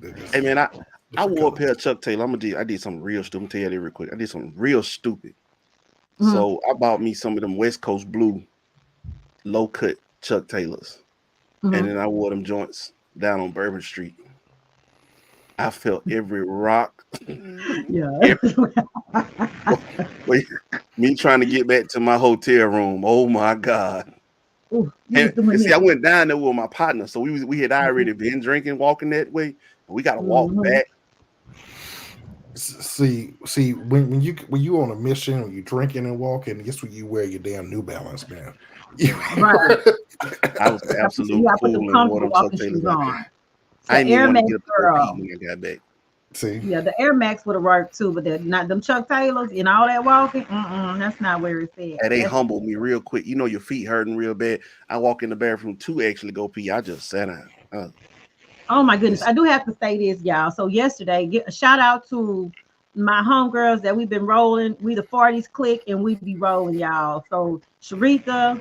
B: they're
D: Hey
B: just
D: man, I
B: different
D: wore a
B: colors.
D: pair of Chuck Taylor. I did something real stupid. I'm gonna tell you that real quick. I did something real stupid.
A: Mhm.
D: So I bought me some of them West Coast blue low cut Chuck Taylors, and
A: Mhm.
D: then I wore them joints down on Bourbon Street. I felt every rock.
A: Yeah.
D: Wait, me trying to get back to my hotel room. Oh my God.
A: Ooh, you was
D: And
A: doing
D: see, I
A: this.
D: went down there with my partner. So we had already been drinking, walking that way. And we gotta walk
A: Mhm.
D: back.
B: See when you on a mission, when you drinking and walking, guess what? You wear your damn New Balance, man.
A: Right.
D: I was an
A: You
D: absolute
A: gotta put them
D: fool and wore
A: comfortable
D: them Chuck
A: walking
D: Taylors
A: shoes
D: out
A: on.
D: there. I
A: So
D: didn't even
A: Air
D: want to
A: Max
D: get up to go pee
A: girl.
D: when I got back.
B: See,
A: Yeah, the Air Max would have worked too, but they're not them Chuck Taylors and all that walking. That's not where it's at.
D: And they
A: That's
D: humbled me real quick. You know your feet hurting real bad. I walk in the bathroom to actually go pee. I just sat down.
A: oh my goodness. I do have to say this, y'all. So yesterday, get a shout out to my homegirls that we've been rolling. We the 40s click and we be rolling, y'all. So Sharika,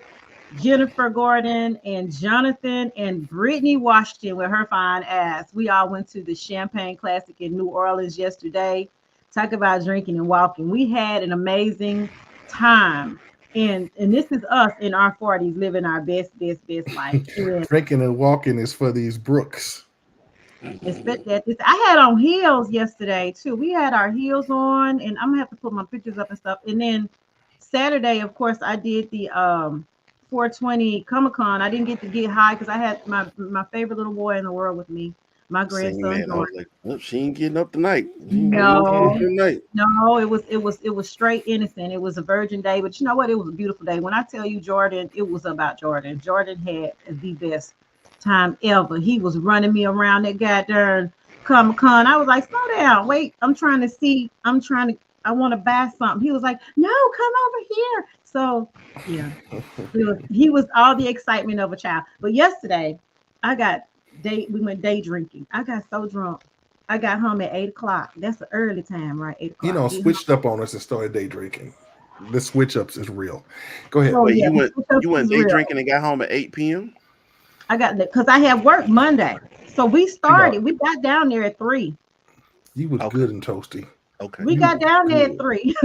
A: Jennifer Gordon, and Jonathan and Brittany Washington with her fine ass. We all went to the Champagne Classic in New Orleans yesterday. Talk about drinking and walking. We had an amazing time. And this is us in our 40s living our best life. And
B: drinking and walking is for these Brooks.
A: especially at this, I had on heels yesterday too. We had our heels on, and I'm gonna have to put my pictures up and stuff. And then Saturday, of course, I did the 420 Comic Con. I didn't get to get high because I had my favorite little boy in the world with me, my
D: Same
A: grandson
D: man. I was
A: Jordan.
D: like, oh, she ain't getting up tonight. She ain't getting no
A: No,
D: sleep tonight.
A: no, it was straight innocent. It was a virgin day, but you know what? It was a beautiful day. When I tell you Jordan, it was about Jordan. Jordan had the best time ever. He was running me around that goddamn Comic Con. I was like, slow down, wait. I'm trying to see. I want to buy something. He was like, no, come over here. So yeah, he was all the excitement of a child. But yesterday, we went day drinking. I got so drunk. I got home at 8 o'clock. That's the early time, right? 8 o'clock. Get home.
B: Switched up on us and started day drinking. The switch ups is real. Go ahead.
A: Oh
D: Wait,
A: yeah,
D: you went
A: is
D: day
A: real.
D: drinking and got home at 8 p.m.
A: I got that because I had work Monday. So we
B: know,
A: we got down there at 3.
B: you was
D: Okay.
B: good and toasty.
D: Okay.
A: We
B: You
A: got
B: were
A: down there at
B: good.
A: 3.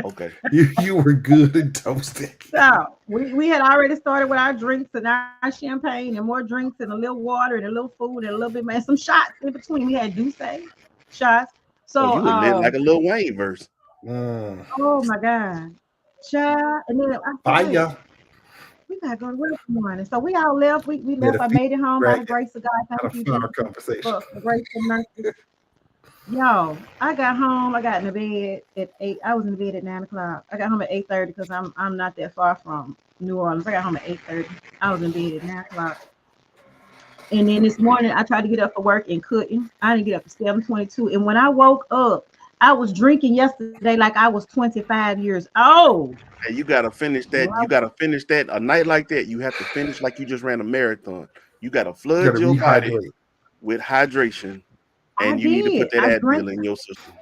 D: Okay.
B: You were good and toasty.
A: So we had already started with our drinks and our champagne and more drinks and a little water and a little food and a little bit and some shots in between. We had Douce shots. So
D: you would live like a Lil Wayne verse.
A: oh my God. Child. And then I said, wait,
B: Fire.
A: we gotta go to work tomorrow. So we all left. We
B: Yeah,
A: left.
B: the
A: I
B: feet
A: made it home by the
B: dragon
A: grace of God.
B: had a
A: Thank you,
B: fire
A: Jesus,
B: conversation.
A: for grace and mercy. Yo, I got home. I got in the bed at 8. I was in the bed at 9 o'clock. I got home at 8:30 because I'm not that far from New Orleans. I got home at 8:30. I was in bed at 9 o'clock. And then this morning I tried to get up for work and couldn't. I didn't get up to 7:22. And when I woke up, I was drinking yesterday like I was 25 years old.
D: And you gotta finish that. You
A: Well,
D: gotta finish that. A night like that, you have to finish like you just ran a marathon. You gotta
B: You
D: flood
B: gotta
D: your body
B: rehydrate.
D: with hydration,
A: I
D: and you need to
A: did.
D: put that
A: I drank.
D: Advil in your system.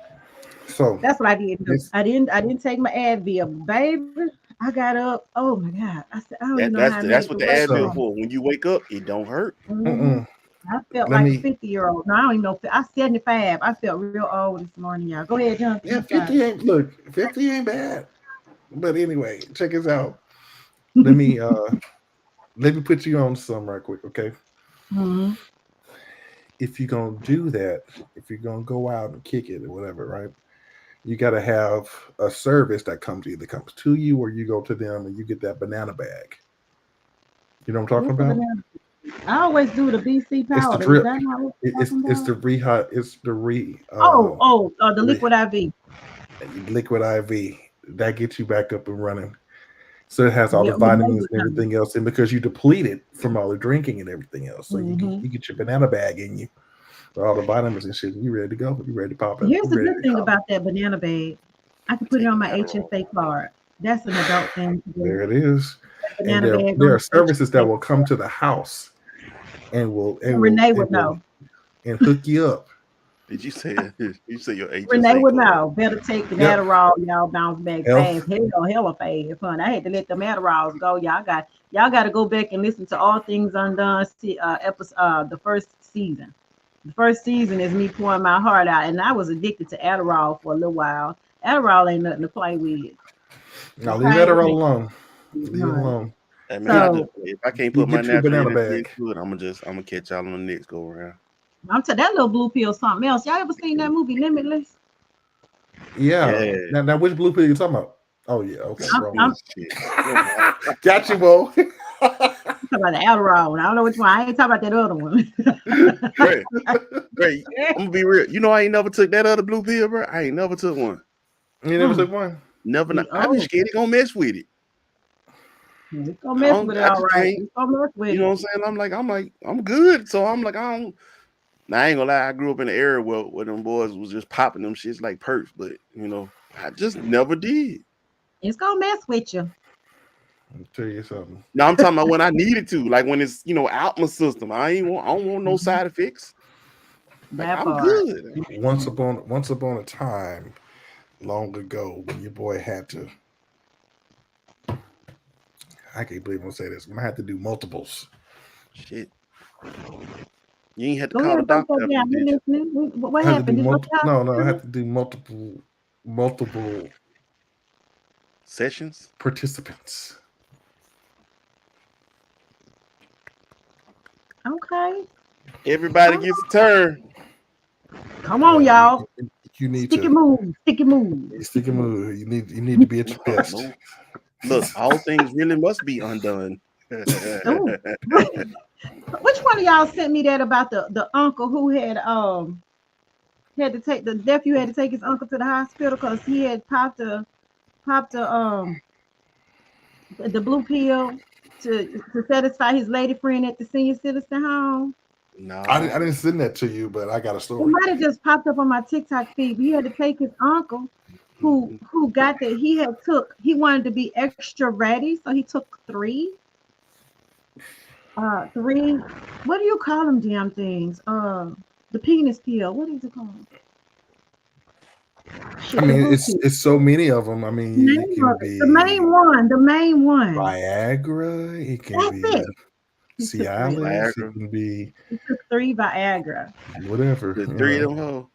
B: So
A: That's what I did do.
B: this
A: I didn't take my Advil, baby. I got up. Oh my God. I said, I don't even
D: That
A: know how I made
D: that's
A: it
D: what
A: to
D: the
A: work
D: Advil
B: so
A: tomorrow.
D: for. When you wake up, it don't hurt.
A: Mhm. I felt
B: let
A: like a
B: me
A: 50-year-old. No, I don't even know. I'm 75. I felt real old this morning, y'all. Go ahead, John.
B: yeah,
A: I'm sorry.
B: 50 ain't look, 50 ain't bad. But anyway, check this out. Let me put you on some right quick, okay?
A: Mhm.
B: If you're gonna do that, if you're gonna go out and kick it or whatever, right? You gotta have a service that comes to you or you go to them and you get that banana bag. You know what I'm talking
A: What's the
B: about?
A: banana? I always do the BC
B: It's the
A: powder. Is
B: drip.
A: that not what you're talking
B: It's
A: about?
B: the rehi it's the
A: The
B: re,
A: liquid IV.
B: liquid IV. That gets you back up and running. So it has all the
A: Yeah, Renee
B: vitamins
A: would
B: and
A: know.
B: everything else in because you deplete it from all the drinking and everything else. So
A: Hmm.
B: you get your banana bag in you with all the vitamins and shit. And you ready to go. You ready to pop it.
A: Here's
B: You
A: the
B: ready
A: good
B: to
A: thing
B: go.
A: about that banana bag. I can put it
D: Take
A: on
D: an
A: my
D: Adderall.
A: HSA card. That's an adult thing to
B: There
A: do.
B: it is. And
A: Banana bag
B: there
A: on
B: are
A: the
B: services that
A: HSA.
B: will come to the house and
A: Renee would know.
B: hook you up.
D: Did you say you say your
A: Renee
D: HSA
A: would
D: card?
A: know. Better take an
B: Yep.
A: Adderall, y'all bounce back
B: Health.
A: fast. Hella fast, fun. I had to let them Adderalls go. Y'all got to go back and listen to All Things Undone. Episode the first season. The first season is me pouring my heart out, and I was addicted to Adderall for a little while. Adderall ain't nothing to play with.
B: Now leave
A: Okay,
B: that alone. Leave it
A: no.
B: alone.
D: Hey man, I
B: Get
D: just
A: So
D: if I can't
B: you
D: put my
B: get your
D: natural
B: banana
D: energy
B: bag.
D: into it, I'm gonna catch y'all on the next go around.
A: that little blue pill something else. Y'all ever seen that movie Limitless?
B: Yeah.
D: Yeah.
B: Now which blue pill you talking about? Oh yeah, okay, wrong
A: I'm
B: one.
D: Shit.
B: Got you, Bo.
A: talking about the Adderall one. I don't know which one. I ain't talking about that other one.
D: Great. Great. I'm gonna be real. You know I ain't never took that other blue pill, bro. I ain't never took one.
B: You never took one?
D: Never.
A: We
D: I be
A: old.
D: scared he gonna mess with it.
A: It's gonna mess with it,
D: I
A: all
D: just
A: right.
D: can't.
A: It's gonna mess with
D: You know
A: it.
D: what I'm saying? I'm good. So I'm like, I don't. Now, I ain't gonna lie. I grew up in the area where them boys was just popping them shits like perks, but I just never did.
A: It's gonna mess with you.
B: I'll tell you something.
D: Now I'm talking about when I needed to, like when it's out my system. I don't want no
A: Mhm.
D: side effects. Like
A: That
D: I'm
A: part.
D: good.
B: Once upon a time, long ago, when your boy had to, I can't believe I'm gonna say this, when I had to do multiples.
D: Shit. You ain't had to
A: Go
D: call
A: ahead
D: the
A: and break
D: doctor
A: that
D: after
A: down.
D: you
A: We
D: did you?
A: listening. What
B: I had to do
A: happened? Did what
B: multiple. No, no, I had to do multiple
D: Sessions.
B: participants.
A: Okay.
D: Everybody
A: Oh,
D: gets a turn.
A: come
B: Yeah,
A: on, y'all.
B: you need
A: Sticky
B: to
A: move. Sticky move.
B: stick
A: Sticky
B: and
A: move.
B: move. You need to be at your
D: No,
B: best.
D: no. Look, all things really must be undone.
A: Oh, which one of y'all sent me that about the uncle who had to take the nephew had to take his uncle to the hospital because he had popped the blue pill to satisfy his lady friend at the senior citizen home.
B: I
D: No.
B: didn't send that to you, but I got a
A: It
B: story.
A: might have just popped up on my TikTok feed. But he had to take his uncle who got that he wanted to be extra ready, so he took three, what do you call them damn things? The penis pill. What is it called?
B: I
A: Shit, the
B: mean,
A: blue pill.
B: it's so many of them. I mean, it
A: Name
B: can
A: of it. The
B: be
A: main one. The main one.
B: Viagra. It can
A: That's
B: be
A: it. He took three.
B: Cialis. It
D: Viagra.
B: can be
A: He took three Viagra.
B: whatever.
D: The
B: You
D: three of
B: know.
D: them hoes.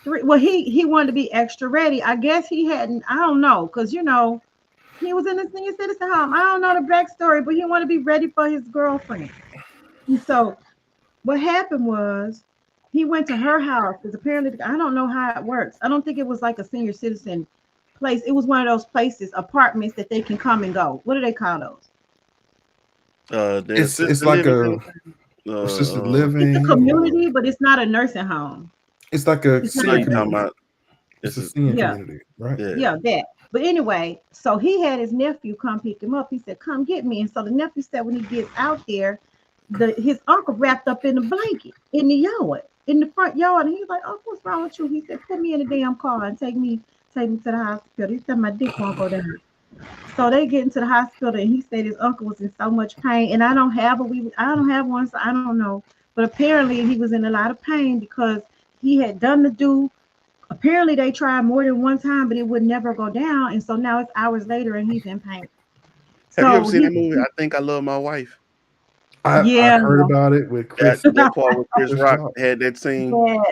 A: Three. Well, he wanted to be extra ready. I guess he hadn't. I don't know, cause he was in the senior citizen home. I don't know the backstory, but he wanted to be ready for his girlfriend. And so what happened was he went to her house because apparently I don't know how it works. I don't think it was like a senior citizen place. It was one of those places, apartments that they can come and go. What do they call those?
B: It's like a assisted living.
A: It's a community, but it's not a nursing home.
B: It's like a senior
D: community.
B: It's a senior community, right?
A: Yeah, that. But anyway, so he had his nephew come pick him up. He said, "Come get me." And so the nephew said, when he gets out there, his uncle wrapped up in a blanket in the yard, in the front yard, and he's like, "Oh, what's wrong with you?" He said, "Put me in a damn car and take me to the hospital." He said, "My dick won't go down." So they get into the hospital, and he said his uncle was in so much pain. And I don't have one, so I don't know. But apparently he was in a lot of pain because he had done the do. Apparently they tried more than one time, but it would never go down. And so now it's hours later, and he's in pain.
D: Have you ever seen that movie? I Think I Love My Wife.
B: I heard about it with Chris.
D: That part with Chris Rock had that scene.
A: Yeah.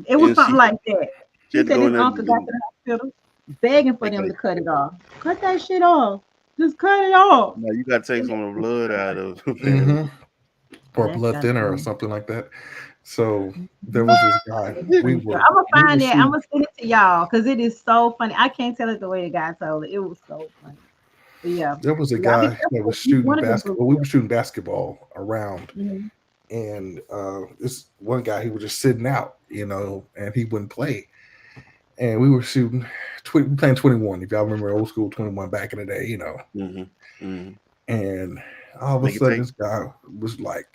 A: It was something like that. He said his uncle got to the hospital begging for them to cut it off. Cut that shit off. Just cut it off.
D: No, you got to take some of the blood out of
B: or blood thinner or something like that. So there was this guy.
A: I'm gonna find that. I'm gonna send it to y'all because it is so funny. I can't tell it the way the guy told it. It was so funny. But yeah,
B: there was a guy that was shooting basketball. We were shooting basketball around, and this one guy, he was just sitting out, and he wouldn't play. And we were shooting, playing 21. If y'all remember old school 21 back in the day, And all of a sudden, this guy was like,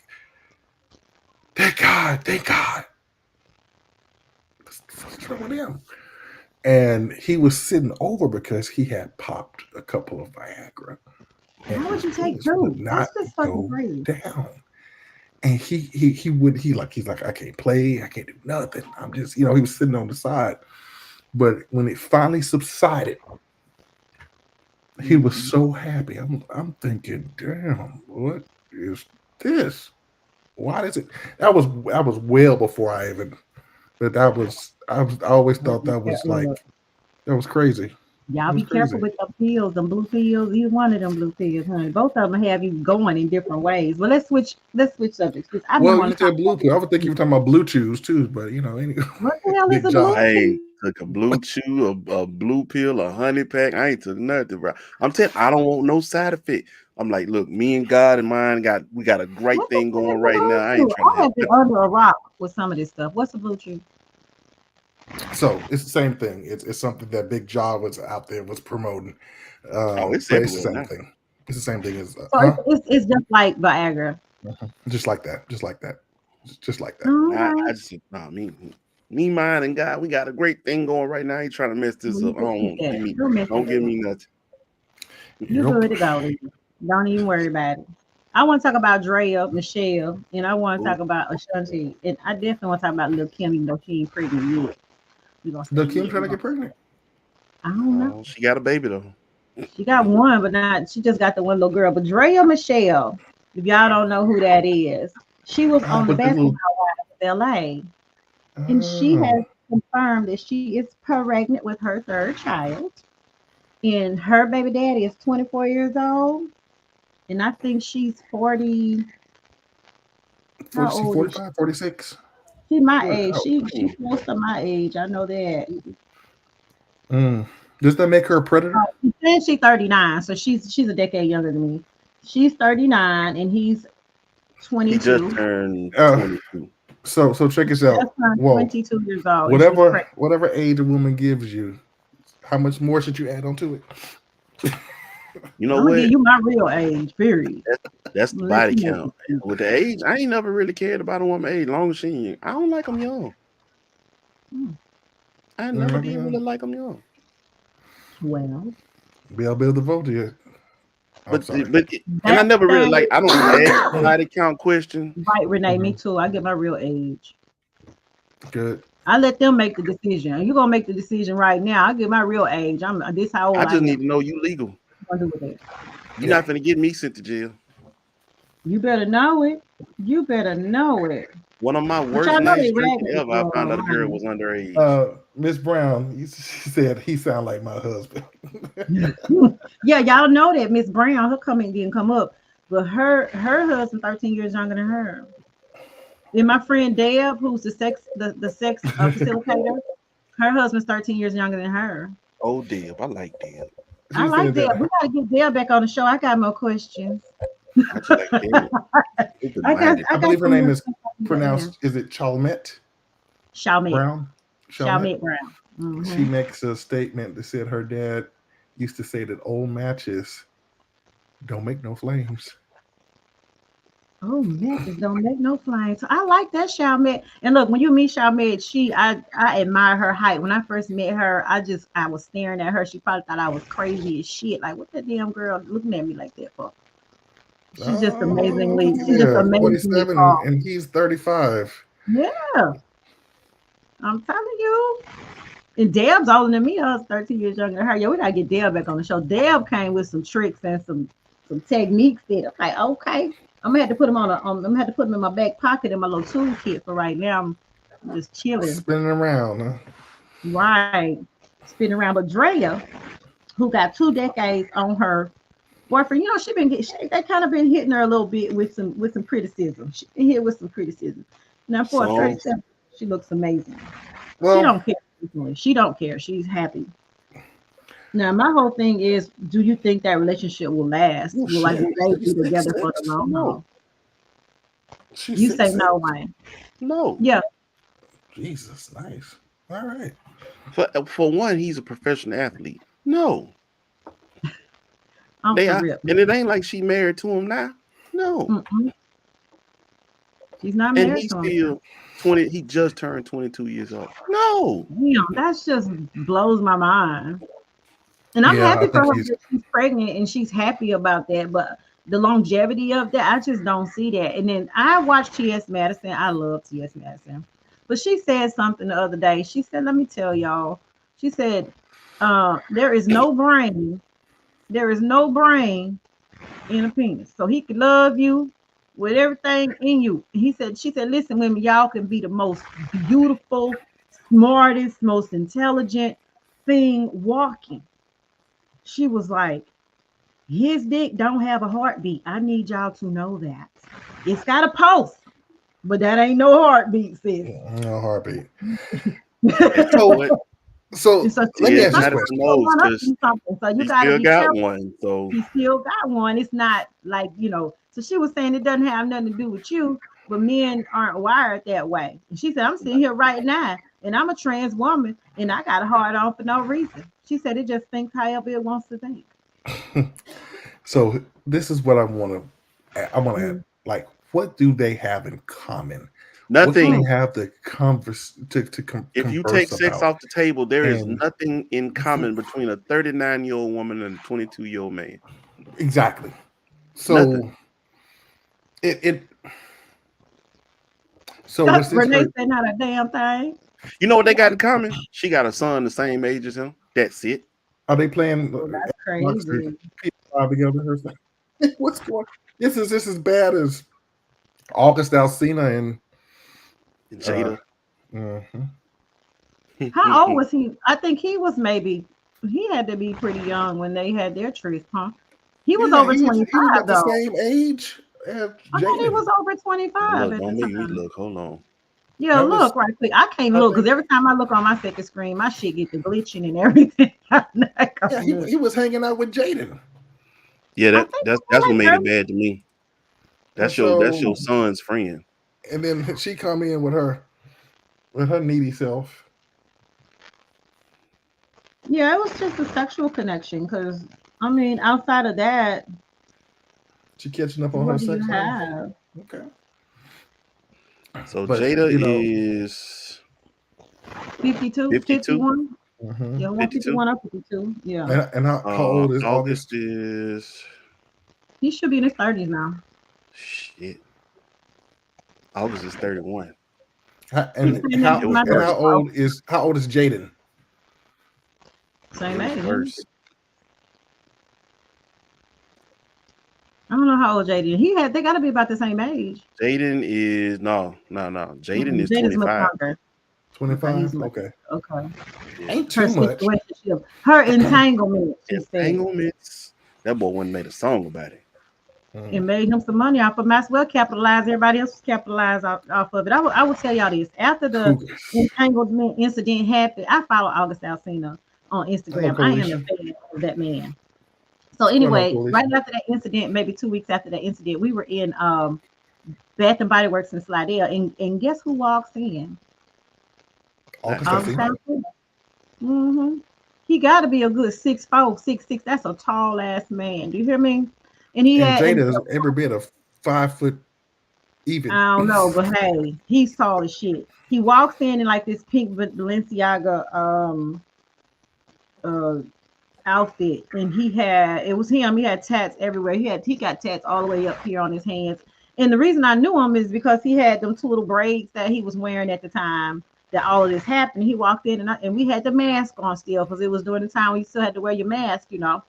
B: "Thank God, thank God." What's wrong with him? And he was sitting over because he had popped a couple of Viagra.
A: How would you take two? That's just fucking crazy.
B: Down. And he's like, "I can't play, I can't do nothing. I'm just," he was sitting on the side. But when it finally subsided, he was so happy. I'm thinking, damn, what is this? Why is it? That was well before I even. But I always thought that was that was crazy.
A: Y'all be careful with the pills, them blue pills. Either one of them blue pills, honey. Both of them have you going in different ways. Well, let's switch subjects.
B: You said blue pill. I would think you were talking about blue chews too, but anyway. What
A: the hell is a blue pill?
D: I ain't took a blue chew, a blue pill, a honey pack. I ain't took nothing, bro. I'm telling you, I don't want no side effect. I'm like, look, me and God and mine we got a great thing going right now. I ain't trying
A: to have been under a rock with some of this stuff. What's a blue chew?
B: So it's the same thing. It's something that Big Jaw was out there was promoting.
D: It's
B: the same thing. It's the same thing as.
A: It's just like Viagra.
B: Just like that. Just like that.
D: Me, mine, and God, we got a great thing going right now. I ain't trying to mess this up. Don't give me nothing.
A: You're good to go. Don't even worry about it. I want to talk about Drea, Michelle, and I want to talk about Ashanti, and I definitely want to talk about Lil Kim, even though she ain't pregnant yet.
B: Lil Kim trying to get pregnant?
A: I don't know.
D: She got a baby though.
A: She got one, but not. She just got the one little girl. But Drea Michelle, if y'all don't know who that is, she was on the Basketball Wives of LA, and she has confirmed that she is pregnant with her third child, and her baby daddy is 24 years old. And I think she's 40.
B: 45, 46.
A: She's my age. She's close to my age. I know that.
B: Does that make her a predator?
A: She's 39, so she's a decade younger than me. She's 39, and he's 22.
D: He just turned 22.
B: So check this out.
A: 22 years old.
B: Whatever age a woman gives you, how much more should you add on to it?
D: You know
A: I'm
D: what?
A: gonna give you my real age, period.
D: That's the body count. With the age, I ain't never really cared about a woman's age. Long as she ain't, I don't like them young. I never did really like them young.
A: Well,
B: I'll be able to vote to you.
D: But I never really like. I don't ask body count question.
A: Right, Renee. Me too. I get my real age.
B: Good.
A: I let them make the decision. You're gonna make the decision right now. I get my real age. I'm this how old
D: I just need to know you legal. You're not gonna get me sent to jail.
A: You better know it. You better know it.
D: One of my worst nights ever. I found out a girl was underage.
B: Miss Brown, she said he sound like my husband.
A: Yeah, y'all know that Miss Brown, her comment didn't come up, but her husband 13 years younger than her. And my friend Deb, who's the sex facilitator, her husband's 13 years younger than her.
E: Oh, Deb. I like Deb.
A: I
B: She
A: like
B: said
A: Deb.
B: that.
A: We gotta get Deb back on the show. I got more questions.
E: I just like Deb.
B: I believe her
A: some
B: name
A: more
B: is
A: stuff I can
B: pronounced. Is it Chalmette
A: Chalmette.
B: Brown?
A: Chalmette Brown. Mhm.
B: She makes a statement that said her dad used to say that old matches don't make no flames.
A: Oh, matches don't make no flames. So I like that Chalmette. And look, when you meet Chalmette, I admire her height. When I first met her, I was staring at her. She probably thought I was crazy as shit. Like, what that damn girl looking at me like that for? She's just
B: Yeah,
A: amazingly
B: 27
A: tall.
B: and he's 35.
A: Yeah, I'm telling you. And Deb's older than me. I was 13 years younger than her. Yeah, we gotta get Deb back on the show. Deb came with some tricks and some techniques that I'm like, okay. I'm gonna have to put him I'm gonna have to put him in my back pocket in my little toolkit for right now. I'm just chilling.
B: Spinning around. Huh?
A: Right. Spinning around. But Drea, who got 2 decades on her boyfriend, they kind of been hitting her a little bit with some criticism. She been hit with some criticism. Now for a 37, she looks amazing.
B: Well,
A: she don't care. She don't care. She's happy. Now, my whole thing is, do you think that relationship will last?
B: Oh,
A: Will they be together
B: six,
A: for the long haul?
B: She's
A: You say
B: 6'6".
A: no, Wayne.
E: No.
A: Yeah.
B: Jesus, nice. All right.
E: For one, he's a professional athlete. No.
A: I'm
E: They
A: for
E: are,
A: real.
E: and it ain't like she married to him now. No.
A: Mm-mm. She's not
E: And
A: married
E: he's
A: to him.
E: still 20. He just turned 22 years old. No.
A: Damn, that just blows my mind. And I'm
B: Yeah,
A: happy
B: I
A: for
B: think
A: her
B: he's-
A: that she's pregnant and she's happy about that. But the longevity of that, I just don't see that. And then I watched T.S. Madison. I love T.S. Madison. But she said something the other day. She said, let me tell y'all. She said, there is no brain. There is no brain in a penis. So he could love you with everything in you. She said, listen, women, y'all can be the most beautiful, smartest, most intelligent thing walking. She was like, his dick don't have a heartbeat. I need y'all to know that. It's got a pulse, but that ain't no heartbeat, sis.
B: No heartbeat.
E: So
B: So let me ask you a question.
A: So you gotta
E: still
A: be
E: got
A: careful.
E: one. So
A: He still got one. It's not like, so she was saying it doesn't have nothing to do with you, but men aren't wired that way. And she said, I'm sitting here right now and I'm a trans woman and I got a hard on for no reason. She said it just thinks however it wants to think.
B: So this is what I want to like, what do they have in common?
E: nothing.
B: What do they have to converse to
E: If you
B: converse
E: take sex
B: about?
E: off the table, there is
B: And-
E: nothing in common between a 39-year-old woman and a 22-year-old man.
B: Exactly. So
E: Nothing.
B: So was this
A: Renee said not a damn thing.
E: You know what they got in common? She got a son the same age as him. That's it.
B: Are they playing
A: That's crazy.
B: PS5 together or something? What's going? This is as bad as August Alsina and
E: Jada.
A: How old was he? I think he had to be pretty young when they had their tryst, huh? He was over 25
B: he was
A: though.
B: the same age as
A: I thought he
B: Jaden.
A: was over 25
E: Look,
A: at
E: don't
A: the
E: make me
A: time.
E: look. Hold on.
A: Yeah,
B: That was-
A: look right quick. I can't look because every time I look on my second screen, my shit get the glitching and everything.
B: Yeah, he was hanging out with Jaden.
E: Yeah, that's what made it
A: early.
E: bad to me. That's
B: And
E: your son's friend.
B: And then she come in with her needy self.
A: Yeah, it was just a sexual connection because I mean, outside of that,
B: She catching up on her
A: what do you
B: sex life.
A: have?
B: Okay.
E: So
B: But,
E: Jada
B: you know-
E: is
A: 52,
E: 52?
A: 51?
B: Mhm.
A: Yeah, 51 or 52. Yeah.
B: And how old is August?
E: Is
A: He should be in his 30s now.
E: shit. August is 31.
B: And
A: He's
B: how,
A: in my
B: and how
A: birthday.
B: old is Jaden?
A: Same
E: It was
A: age.
E: worse.
A: I don't know how old Jaden. They got to be about the same age.
E: Jaden is no. Jaden is
A: Jaden's much
E: 25.
A: younger.
B: 25?
A: Okay.
B: Okay.
A: Okay.
B: Ain't
A: Her
B: too much.
A: situationship, her entanglement. She said.
E: Entanglements. That boy wouldn't made a song about it.
A: and made him some money off of. Might as well capitalize. Everybody else was capitalized off of it. I will tell y'all this. After the entanglement incident happened, I follow August Alsina on Instagram. I am a fan of that man. So anyway, right after that incident, maybe 2 weeks after that incident, we were in Bath and Body Works in Slidell, and guess who walks in? August Alsina. He got to be a good 6'4", 6'6". That's a tall ass man. Do you hear me? And
B: Jada's every bit of 5 foot even.
A: I don't know, but hey, he's tall as shit. He walks in like this pink Balenciaga outfit, and it was him. He had tats everywhere. He got tats all the way up here on his hands. And the reason I knew him is because he had them 2 little braids that he was wearing at the time that all of this happened. He walked in and we had the mask on still because it was during the time when you still had to wear your mask, you know.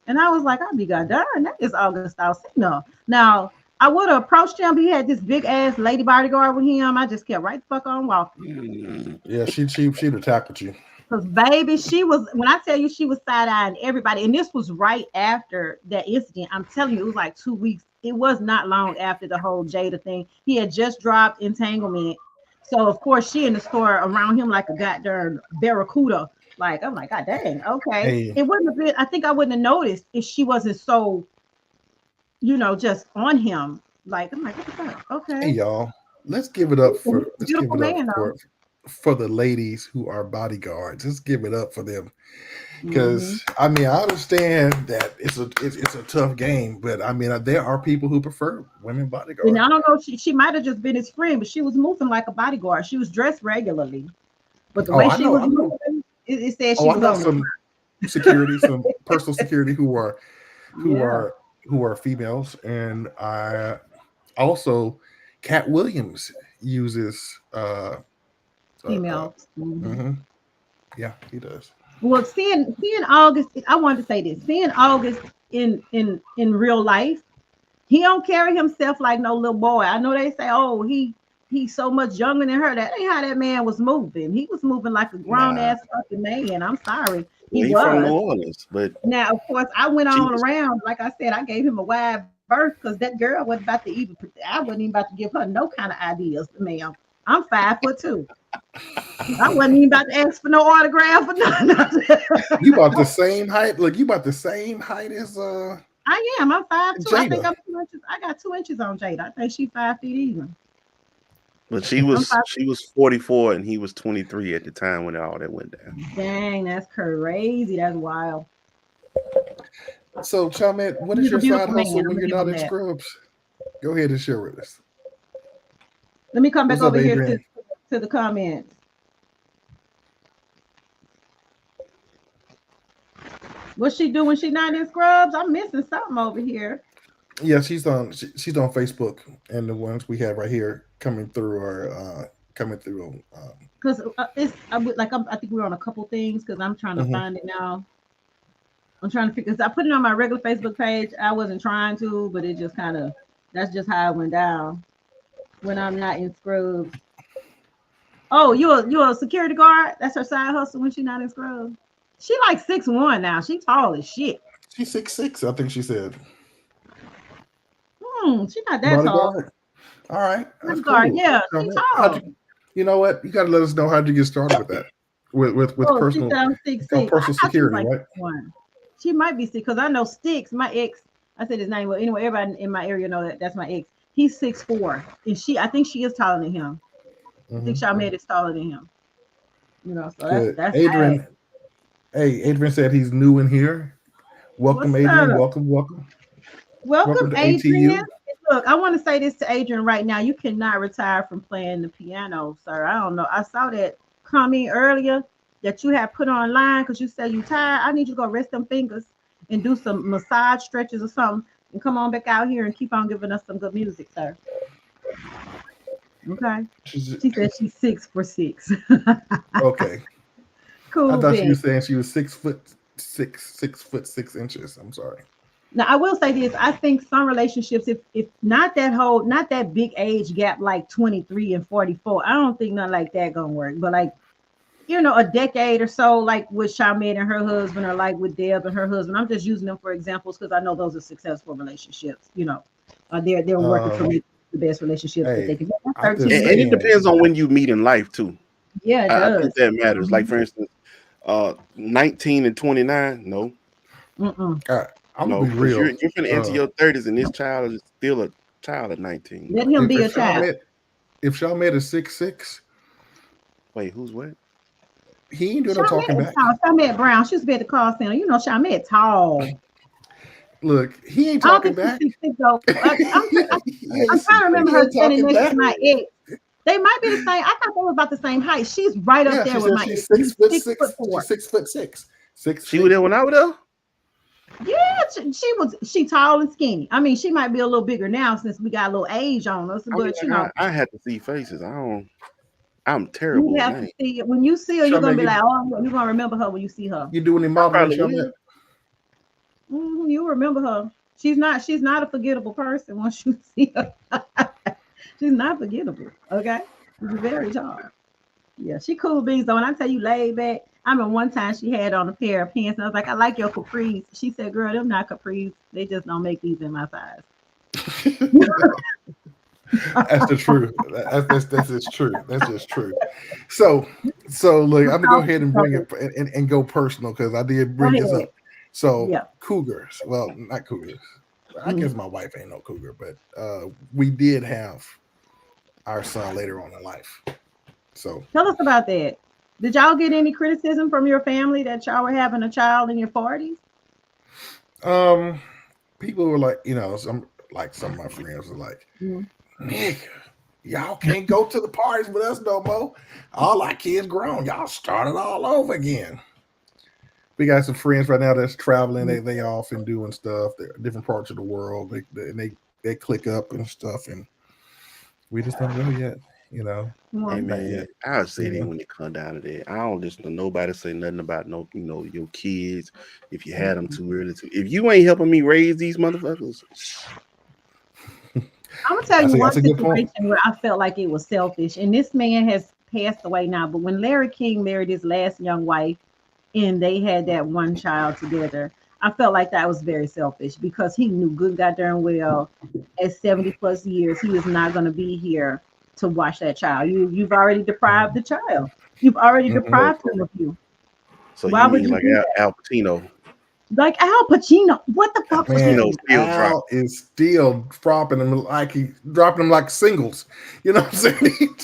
A: And I was like, I'll be goddamn, that is August Alsina. Now, I would have approached him, but he had this big ass lady bodyguard with him. I just kept right the fuck on walking.
B: Yeah, she'd attack with you.
A: Because baby, when I tell you she was side-eyeing everybody, and this was right after that incident. I'm telling you, it was like 2 weeks. It was not long after the whole Jada thing. He had just dropped Entanglement. So of course she in the store around him like a goddamn barracuda. Like, I'm like, God dang, okay. Hey. It wouldn't have been, I think I wouldn't have noticed if she wasn't so, just on him. Like, I'm like, what the fuck? Okay.
B: Hey y'all, let's give it up for the ladies who are bodyguards. Let's give it up for them. Because I understand that it's a tough game, but there are people who prefer women bodyguards.
A: And I don't know, she might have just been his friend, but she was moving like a bodyguard. She was dressed regularly, but the way she was moving, it said she was on
B: some security, some personal security who are females, and I also Cat Williams uses
A: females.
B: Yeah, he does.
A: Well, seeing August, I wanted to say this. Seeing August in real life, he don't carry himself like no little boy. I know they say, oh, he's so much younger than her. That ain't how that man was moving. He was moving like a grown ass fucking man. I'm sorry. He was from New Orleans, but now of course I went on around. Like I said, I gave him a wide berth because that girl wasn't about to even. I wasn't even about to give her no kind of ideas, ma'am. I'm 5'2". I wasn't even about to ask for no autograph or nothing.
B: You about the same height? Look, you about the same height as
A: I am. I'm 5'2". Jada. I think I'm 2 inches. I got 2 inches on Jada. I think she's 5 feet even.
E: But she was 44 and he was 23 at the time when all that went down.
A: Dang, that's crazy. That's wild.
B: So, Chalmette, what is your side hustle when you're not in Scrubs? Go ahead and share with us.
A: Let me come back over here to the comments. What's she doing when she's not in Scrubs? I'm missing something over here.
B: Yeah, she's on Facebook, and the ones we have right here coming through are coming through.
A: Because I think we're on a couple things because I'm trying to find it now. I'm trying to figure. I put it on my regular Facebook page. I wasn't trying to, but it just that's just how it went down when I'm not in Scrubs. Oh, you're a security guard? That's her side hustle when she's not in Scrubs. She like 6'1" now. She tall as shit.
B: She's 6'6", I think she said.
A: She's not that tall.
B: All right.
A: Cool. Yeah, she's tall.
B: You know what? You got to let us know how did you get started with that? With personal security, right?
A: She might be 6 because I know Sticks, my ex. I said his name. Well, anyway, everybody in my area know that's my ex. He's 6'4", and I think she is taller than him. I think Chalmette is taller than him. So that's
B: Adrian. Hey, Adrian said he's new in here. Welcome, What's Adrian. Up?
A: Welcome, Adrian. Look, I want to say this to Adrian right now. You cannot retire from playing the piano, sir. I don't know. I saw that comment earlier that you had put online because you said you tired. I need you to go rest them fingers and do some massage stretches or something and come on back out here and keep on giving us some good music, sir. Okay. She said she's 6'6".
B: Okay.
A: Cool.
B: I thought she was saying she was 6 foot 6 inches. I'm sorry.
A: Now I will say this. I think some relationships, if not that big age gap like 23 and 44, I don't think nothing like that gonna work. But like, a decade or so, like with Chalmette and her husband, or like with Deb and her husband. I'm just using them for examples because I know those are successful relationships, they're working to make the best relationships that they can.
E: And it depends on when you meet in life too.
A: Yeah, it
E: I
A: does.
E: think that matters. Like for instance, 19 and 29, no.
B: I'm
E: no,
B: gonna be real.
E: You're gonna enter your 30s, and this child is still a child at 19.
A: Let him be a child.
B: If Shaw met is 6'6",
E: wait, who's what?
B: He ain't doing no talking back.
A: Shamet Brown, she used to be at the call center. You know, Shamet tall.
B: Look, he ain't talking back.
A: I'm trying to remember her standing next to my ex. They might be the same. I thought they were about the same height. She's right up there with my ex.
B: She's 6'4". She's 6'6".
E: She was there when I was there?
A: Yeah, she tall and skinny. I mean, she might be a little bigger now since we got a little age on us. But
E: I had to see faces. I'm terrible.
A: You have to see it. When you see her, you're gonna be like, oh, you're gonna remember her when you see her.
B: You do any modeling?
A: You remember her. She's not a forgettable person once you see her. She's not forgettable. Okay, she's very tall. Yeah, she cool beans though. And I tell you, laid back. I remember one time she had on a pair of pants, and I was like, I like your capris. She said, girl, them not capris. They just don't make these in my size.
B: That's the truth. That's just true. That's just true. So look, I'm gonna go ahead and bring it and go personal because I did bring this up. So Cougars, well, not Cougars. I guess my wife ain't no cougar, but we did have our son later on in life. So
A: tell us about that. Did y'all get any criticism from your family that y'all were having a child in your 40s?
B: People were like, some of my friends were like, nigga, y'all can't go to the parties with us no more. All our kids grown. Y'all started all over again. We got some friends right now that's traveling. They off and doing stuff. They're different parts of the world. They click up and stuff, and we just don't know yet.
E: Hey man, I'll say that when it come down to that. I don't listen to nobody say nothing about your kids. If you had them too early, if you ain't helping me raise these motherfuckers.
A: I'm gonna tell you one situation where I felt like it was selfish, and this man has passed away now. But when Larry King married his last young wife, and they had that one child together, I felt like that was very selfish because he knew good goddamn well at 70 plus years he is not going to be here to watch that child. You've already deprived the child. You've already deprived him of you.
E: So why would you like Al Pacino?
A: Like Al Pacino? What the fuck?
B: Al is still dropping them like singles. You know what I'm saying?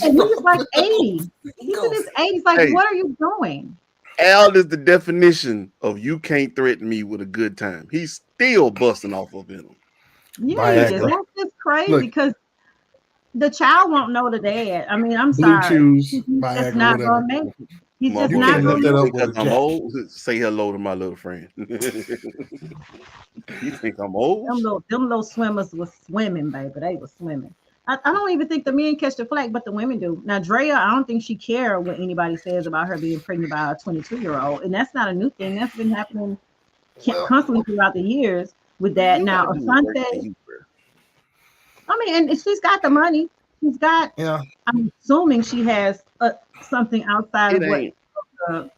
A: And he's like 80. He's in his 80s. Like, what are you doing?
E: Al is the definition of you can't threaten me with a good time. He's still busting off of him.
A: Yeah, he is. That's just crazy because the child won't know the dad. I mean, I'm sorry. He's just not gonna make it. He's just not gonna make it.
E: Because I'm old. Say hello to my little friend. You think I'm old?
A: Them little swimmers was swimming, baby. They were swimming. I don't even think the men catch the flag, but the women do. Now, Drea, I don't think she cares what anybody says about her being pregnant by a 22-year-old, and that's not a new thing. That's been happening constantly throughout the years with that. Now, Asante, I mean, and she's got the money. She's got. Yeah. I'm assuming she has something outside of what.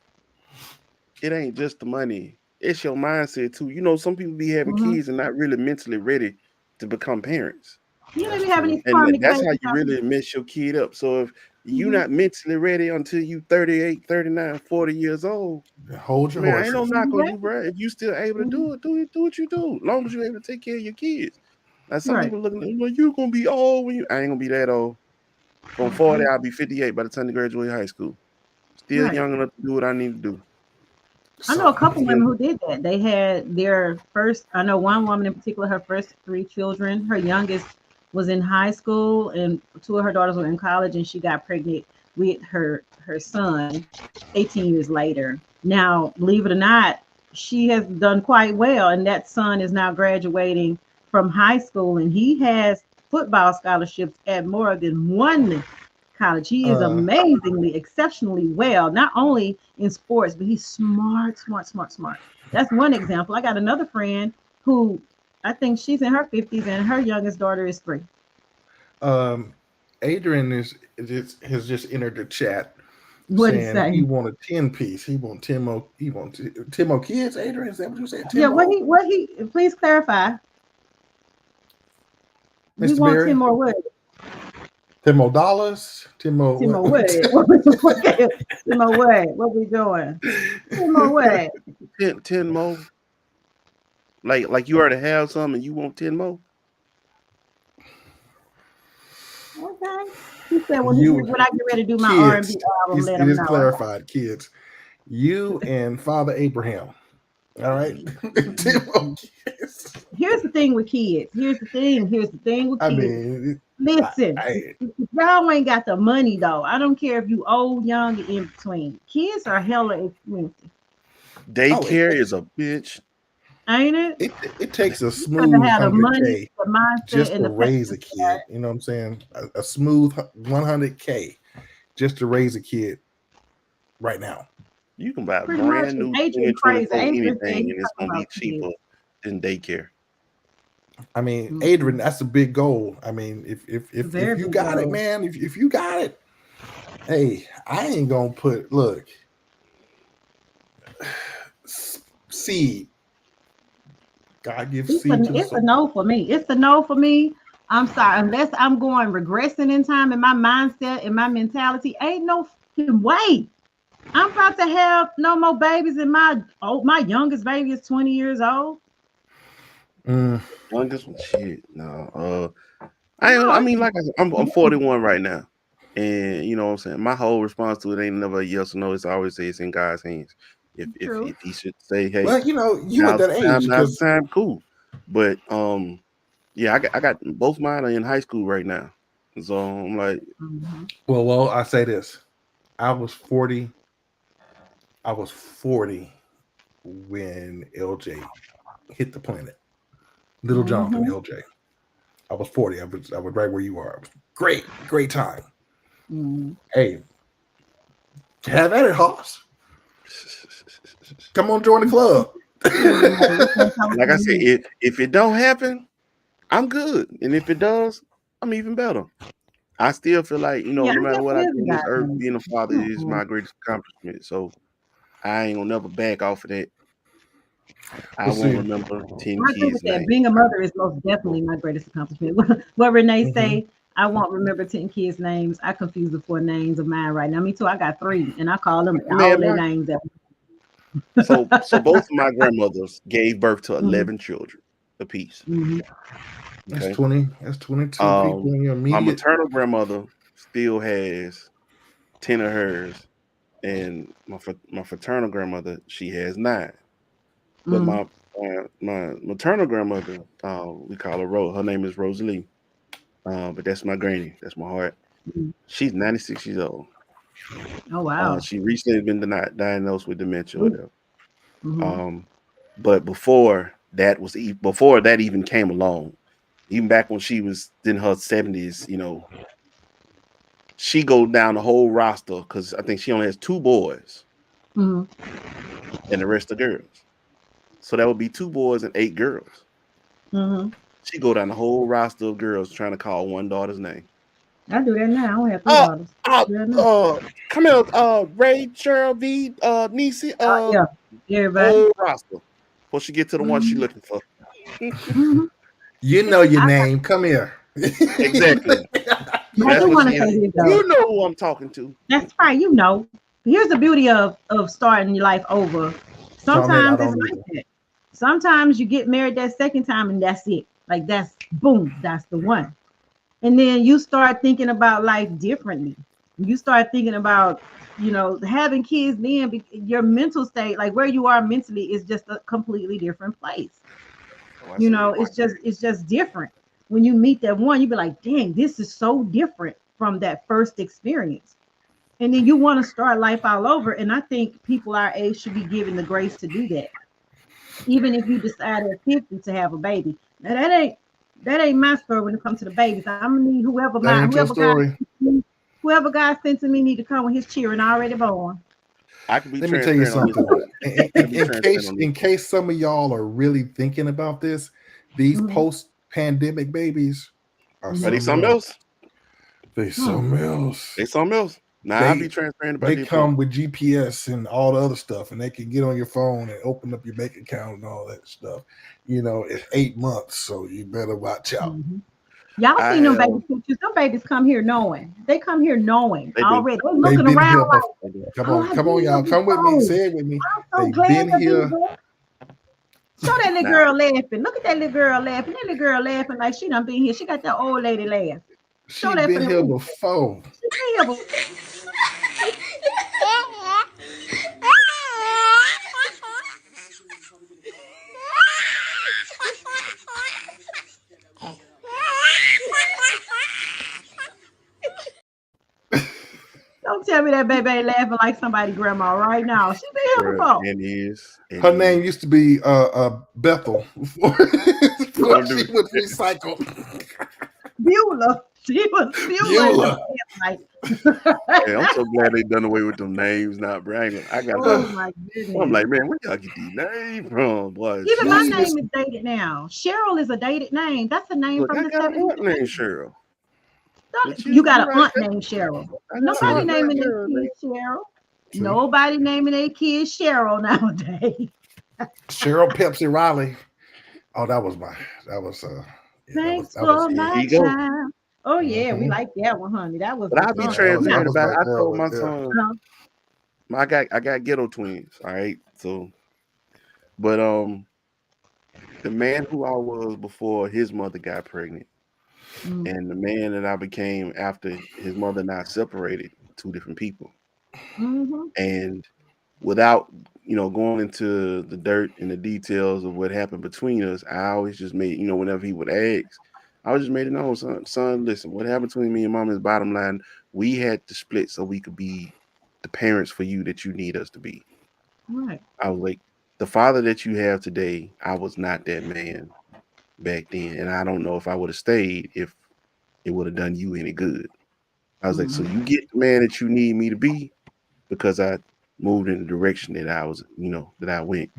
E: It ain't just the money. It's your mindset too. Some people be having kids and not really mentally ready to become parents.
A: You don't even have any.
E: And that's how you really mess your kid up. So if you're not mentally ready until you 38, 39, 40 years old,
B: hold your horses.
E: Ain't no knock on you, bro. If you still able to do it, do what you do. As long as you're able to take care of your kids. Now some people looking at well, you're gonna be old when I ain't gonna be that old. From 40, I'll be 58 by the time I graduate high school. Still young enough to do what I need to do.
A: I know a couple women who did that. They had their first. I know one woman in particular. Her first 3 children. Her youngest was in high school, and 2 of her daughters were in college, and she got pregnant with her son 18 years later. Now, believe it or not, she has done quite well, and that son is now graduating from high school, and he has football scholarships at more than one college. He is amazingly, exceptionally well, not only in sports, but he's smart. That's one example. I got another friend who I think she's in her 50s, and her youngest daughter is 3.
B: Adrian has just entered the chat.
A: What did he say?
B: He want a 10-piece. He want 10 more. He want 10 more kids. Adrian, is that what you said?
A: Yeah. What he? Please clarify. We
B: Mr.
A: want
B: Berry?
A: 10 more what?
B: 10 more dollars? 10 more
A: 10 more
B: what?
A: what? 10 more what? What we doing? 10 more what?
E: 10 more. Like you already have some and you want 10 more.
A: Okay. He said
B: You
A: when I get ready to do my
B: kids,
A: R&B album, let
B: it
A: him
B: is
A: know.
B: clarified, kids. You and Father Abraham. All right. 10 more kids.
A: Here's the thing with kids. Here's the thing with
B: I
A: kids.
B: mean,
A: Listen, if y'all ain't got the money though, I don't care if you old, young, and in between. Kids are hella expensive.
E: Daycare is a bitch.
A: Ain't it?
B: It takes a
A: You
B: smooth
A: gotta have the money,
B: 100K
A: the mindset,
B: just
A: and
B: to
A: the
B: raise a
A: patience.
B: kid. You know what I'm saying? A smooth 100K just to raise a kid right now.
E: You can buy a
A: Pretty much.
E: brand new
A: Adrian crazy.
E: 2024
A: Adrian said
E: anything
A: he's
E: and it's
A: talking
E: gonna be
A: about
E: cheaper
A: kids.
E: than daycare.
B: I mean, Adrian, that's a big goal. I mean, if you got it, man, if you got it, hey, I ain't gonna look. Seed. God gives seed to the
A: It's
B: soul.
A: a no for me. It's a no for me. I'm sorry. Unless I'm going regressing in time in my mindset and my mentality, ain't no fucking way. I'm about to have no more babies, and my youngest baby is 20 years old.
E: Youngest one, shit. No. I mean, like I said, I'm 41 right now. And you know what I'm saying? My whole response to it ain't never a yes or no. It's always say it's in God's hands. If he should say, hey,
B: well, you at that age
E: now's the time, cool. But yeah, I got both mine are in high school right now. So I'm like,
B: well, I say this. I was 40 when LJ hit the planet. Little Jonathan LJ. I was 40. I was right where you are. It was great time. Hey, have at it, Hoss. Come on, join the club.
E: like I said, if it don't happen, I'm good. And if it does, I'm even better. I still feel like, no matter what I do on this earth, being a father is my greatest accomplishment. So I ain't gonna never back off of that. I won't remember 10 kids' names.
A: Being a mother is most definitely my greatest accomplishment. What Renee say, I won't remember 10 kids' names. I confuse the 4 names of mine right now. Me too. I got 3, and I call them all their names.
E: So both of my grandmothers gave birth to 11 children apiece. Okay?
B: That's 20. That's 22 people in your immediate.
E: My maternal grandmother still has 10 of hers, and my fraternal grandmother, she has 9. But my maternal grandmother, we call her her name is Rosalie. But that's my granny. That's my heart. She's 96 years old.
A: Oh wow.
E: She recently been diagnosed with dementia. But before that even came along, even back when she was in her 70s, she go down the whole roster because I think she only has 2 boys and the rest are girls. So that would be 2 boys and 8 girls. She go down the whole roster of girls trying to call one daughter's name.
A: I do that now. I don't have 3 daughters.
E: Come here, Ray, Cheryl, V, Niecy,
A: yeah, everybody.
E: whole roster. Before she get to the one she looking for.
B: You know your name. Come here.
E: Exactly.
A: I do want to say this though.
E: You know who I'm talking to.
A: That's right. Here's the beauty of starting your life over. Sometimes it's like that. Sometimes you get married that second time and that's it. Like that's boom, that's the one. And then you start thinking about life differently. You start thinking about, having kids. Then your mental state, like where you are mentally, is just a completely different place. It's just different. When you meet that one, you be like, dang, this is so different from that first experience. And then you want to start life all over. And I think people our age should be given the grace to do that. Even if you decide at 50 to have a baby. Now that ain't my story when it comes to the babies. I'm gonna need whoever God sent to me need to come with his children already born.
E: I can be.
B: Let me tell you something. In case some of y'all are really thinking about this, these post-pandemic babies are something else. They something else.
E: They something else. Now I'll be transparent about
B: they come with GPS and all the other stuff, and they can get on your phone and open up your bank account and all that stuff. It's 8 months, so you better watch out.
A: Y'all seen them baby pictures. Them babies come here knowing. They come here knowing
E: They do.
A: already. They're
B: They've
A: looking
B: been
A: around
B: here
A: like,
B: before. Come on, y'all. Come with me. Say it with me.
A: I'm so
B: They've
A: glad
B: been
A: to be
B: here.
A: here. Show that little girl laughing. Look at that little girl laughing. That little girl laughing like she done been here. She got that old lady laugh. Show
B: She's
A: that for
B: been
A: them
B: here
A: people.
B: before.
A: She been here before. Don't tell me that baby ain't laughing like somebody grandma right now. She been here before.
E: And is.
B: Her name used to be Bethel before she was recycled.
A: Beulah. She was Beulah.
E: Hey, I'm so glad they done away with them names now, Brian. I got
A: Oh my goodness.
E: I'm like, man, where y'all get these names from? Boy,
A: even my name is dated now. Cheryl is a dated name. That's a name from the 70s.
E: Name Cheryl.
A: You got an aunt named Cheryl. Nobody naming their kids Cheryl. Nobody naming their kids Cheryl nowadays.
B: Cheryl Pepsi Riley. Oh, that was
A: Thanks for my child. Oh yeah, we like that one, honey. That was.
E: But I'll be transparent about it. I told my son, I got ghetto twins. All right, so, but the man who I was before his mother got pregnant, and the man that I became after his mother and I separated, two different people. And without going into the dirt and the details of what happened between us, I always just made, whenever he would ask, I just made it known, son, listen, what happened between me and mom is bottom line. We had to split so we could be the parents for you that you need us to be.
A: Right.
E: I was like, the father that you have today, I was not that man back then. And I don't know if I would have stayed if it would have done you any good. I was like, so you get the man that you need me to be, because I moved in the direction that I was, that I went.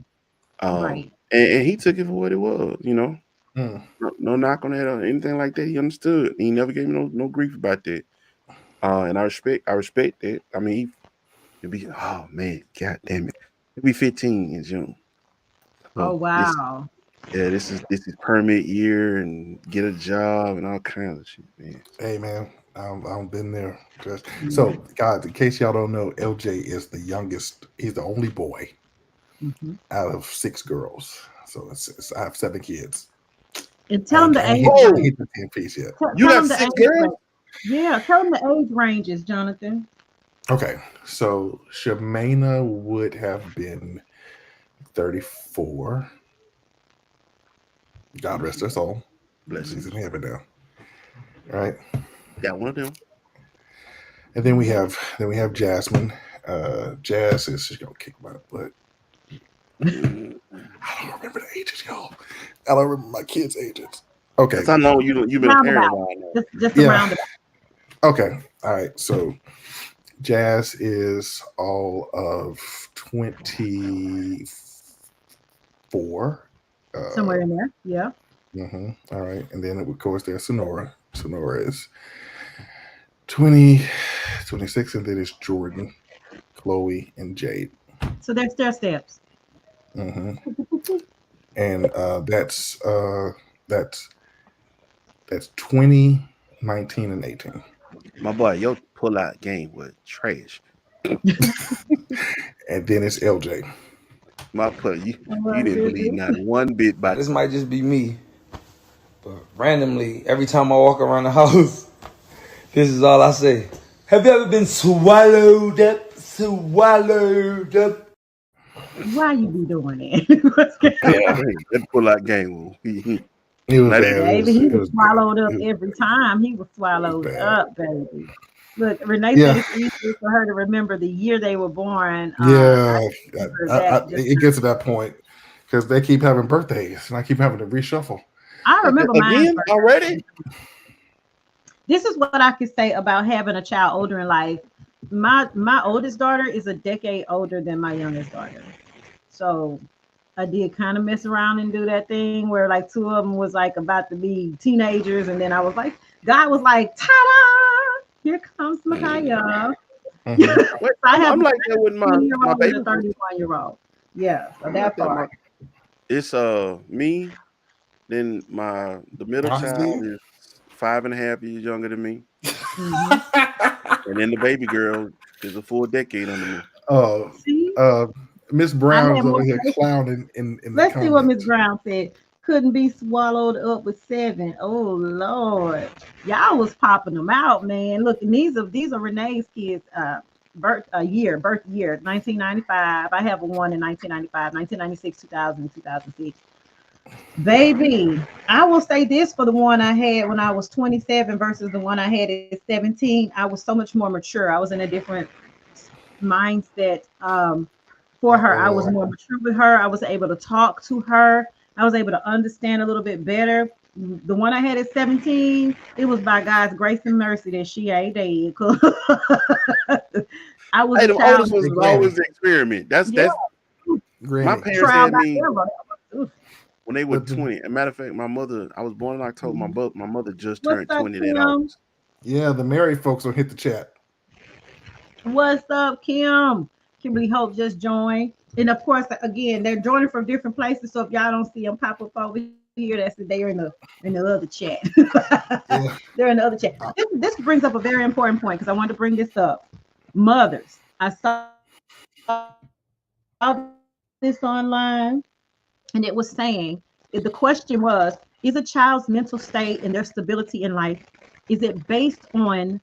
A: Right.
E: And he took it for what it was, No knock on that or anything like that. He understood. He never gave me no grief about that. And I respect that. I mean, it'd be, oh man, god damn it. It'll be 15 in June.
A: Oh wow.
E: This is permit year and get a job and all kinds of shit, man.
B: Hey man, I've been there. So guys, in case y'all don't know, LJ is the youngest. He's the only boy out of 6 girls. So I have 7 kids.
A: And tell them the age.
B: Hit the 10 piece yet.
E: You got 6 girls?
A: Yeah, tell them the age ranges, Jonathan.
B: Okay, so Shemana would have been 34. God rest her soul. She's in heaven now. Right?
E: Got one of them.
B: And then we have Jasmine. Jazz is she's gonna kick my butt. I don't remember the ages, y'all. I don't remember my kids' ages. Okay.
E: Yes, I know you've been a parent a while now.
A: Just a roundabout.
B: Okay. All right. So Jazz is all of 24.
A: Somewhere in there. Yeah.
B: All right. And then of course there's Sonora. Sonora is 20, 26, and then it's Jordan, Chloe, and Jade.
A: So there's stair steps.
B: And that's 20, 19, and 18.
E: My boy, your pull-out game was trash.
B: And then it's LJ.
E: My pull, you didn't believe not one bit about
F: this. Might just be me, but randomly, every time I walk around the house, this is all I say. Have you ever been swallowed up? Swallowed up?
A: Why you be doing that?
E: That pull-out game.
B: He was
A: baby, he was swallowed up every time. He was swallowed up, baby. Look, Renee said it's easy for her to remember the year they were born.
B: It gets to that point because they keep having birthdays, and I keep having to reshuffle.
A: I remember mine
E: already.
A: This is what I could say about having a child older in life. My oldest daughter is a decade older than my youngest daughter, so I did kind of mess around and do that thing where like 2 of them was like about to be teenagers, and then I was like, God was like, ta-da! Here comes Micaiah. I'm
E: like that with my baby.
A: 31-year-old. Yeah, so that part.
E: It's me. Then the middle child is 5.5 years younger than me.
A: Mm-hmm.
E: And then the baby girl is a full decade under me.
A: See,
B: Miss
A: I
B: Brown
A: had
B: is over
A: more
B: here
A: faith.
B: clowning in the
A: Let's see what Miss
B: comments.
A: Brown said. Couldn't be swallowed up with 7. Oh Lord, y'all was popping them out, man. Look, and these are Renee's kids. Birth year 1995. I have a one in 1995, 1996, 2000, 2006. Baby, I will say this for the one I had when I was 27 versus the one I had at 17. I was so much more mature. I was in a different mindset. For her, I was more mature with her. I was able to talk to her. I was able to understand a little bit better. The one I had at 17, it was by God's grace and mercy that she ain't dead. 'Cause I was
E: Hey,
A: a
E: the
A: child.
E: oldest ones was always the experiment. That's
A: Yeah,
E: my
B: Granny.
E: parents
A: trial
E: had
A: by
E: me
A: error.
E: when they were
B: But
E: 20. As a matter of fact, my mother, I was born in October. My mother just
A: What's
E: turned
A: up,
E: 20 that
A: Kim?
E: August.
B: yeah, the married folks will hit the chat.
A: What's up, Kim? Kimberly Hope just joined. And of course, again, they're joining from different places. So if y'all don't see them pop up over here, that's they're in the other chat.
B: Yeah.
A: They're in the other chat. This brings up a very important point because I wanted to bring this up. Mothers, I saw this online, and it was saying the question was: is a child's mental state and their stability in life, is it based on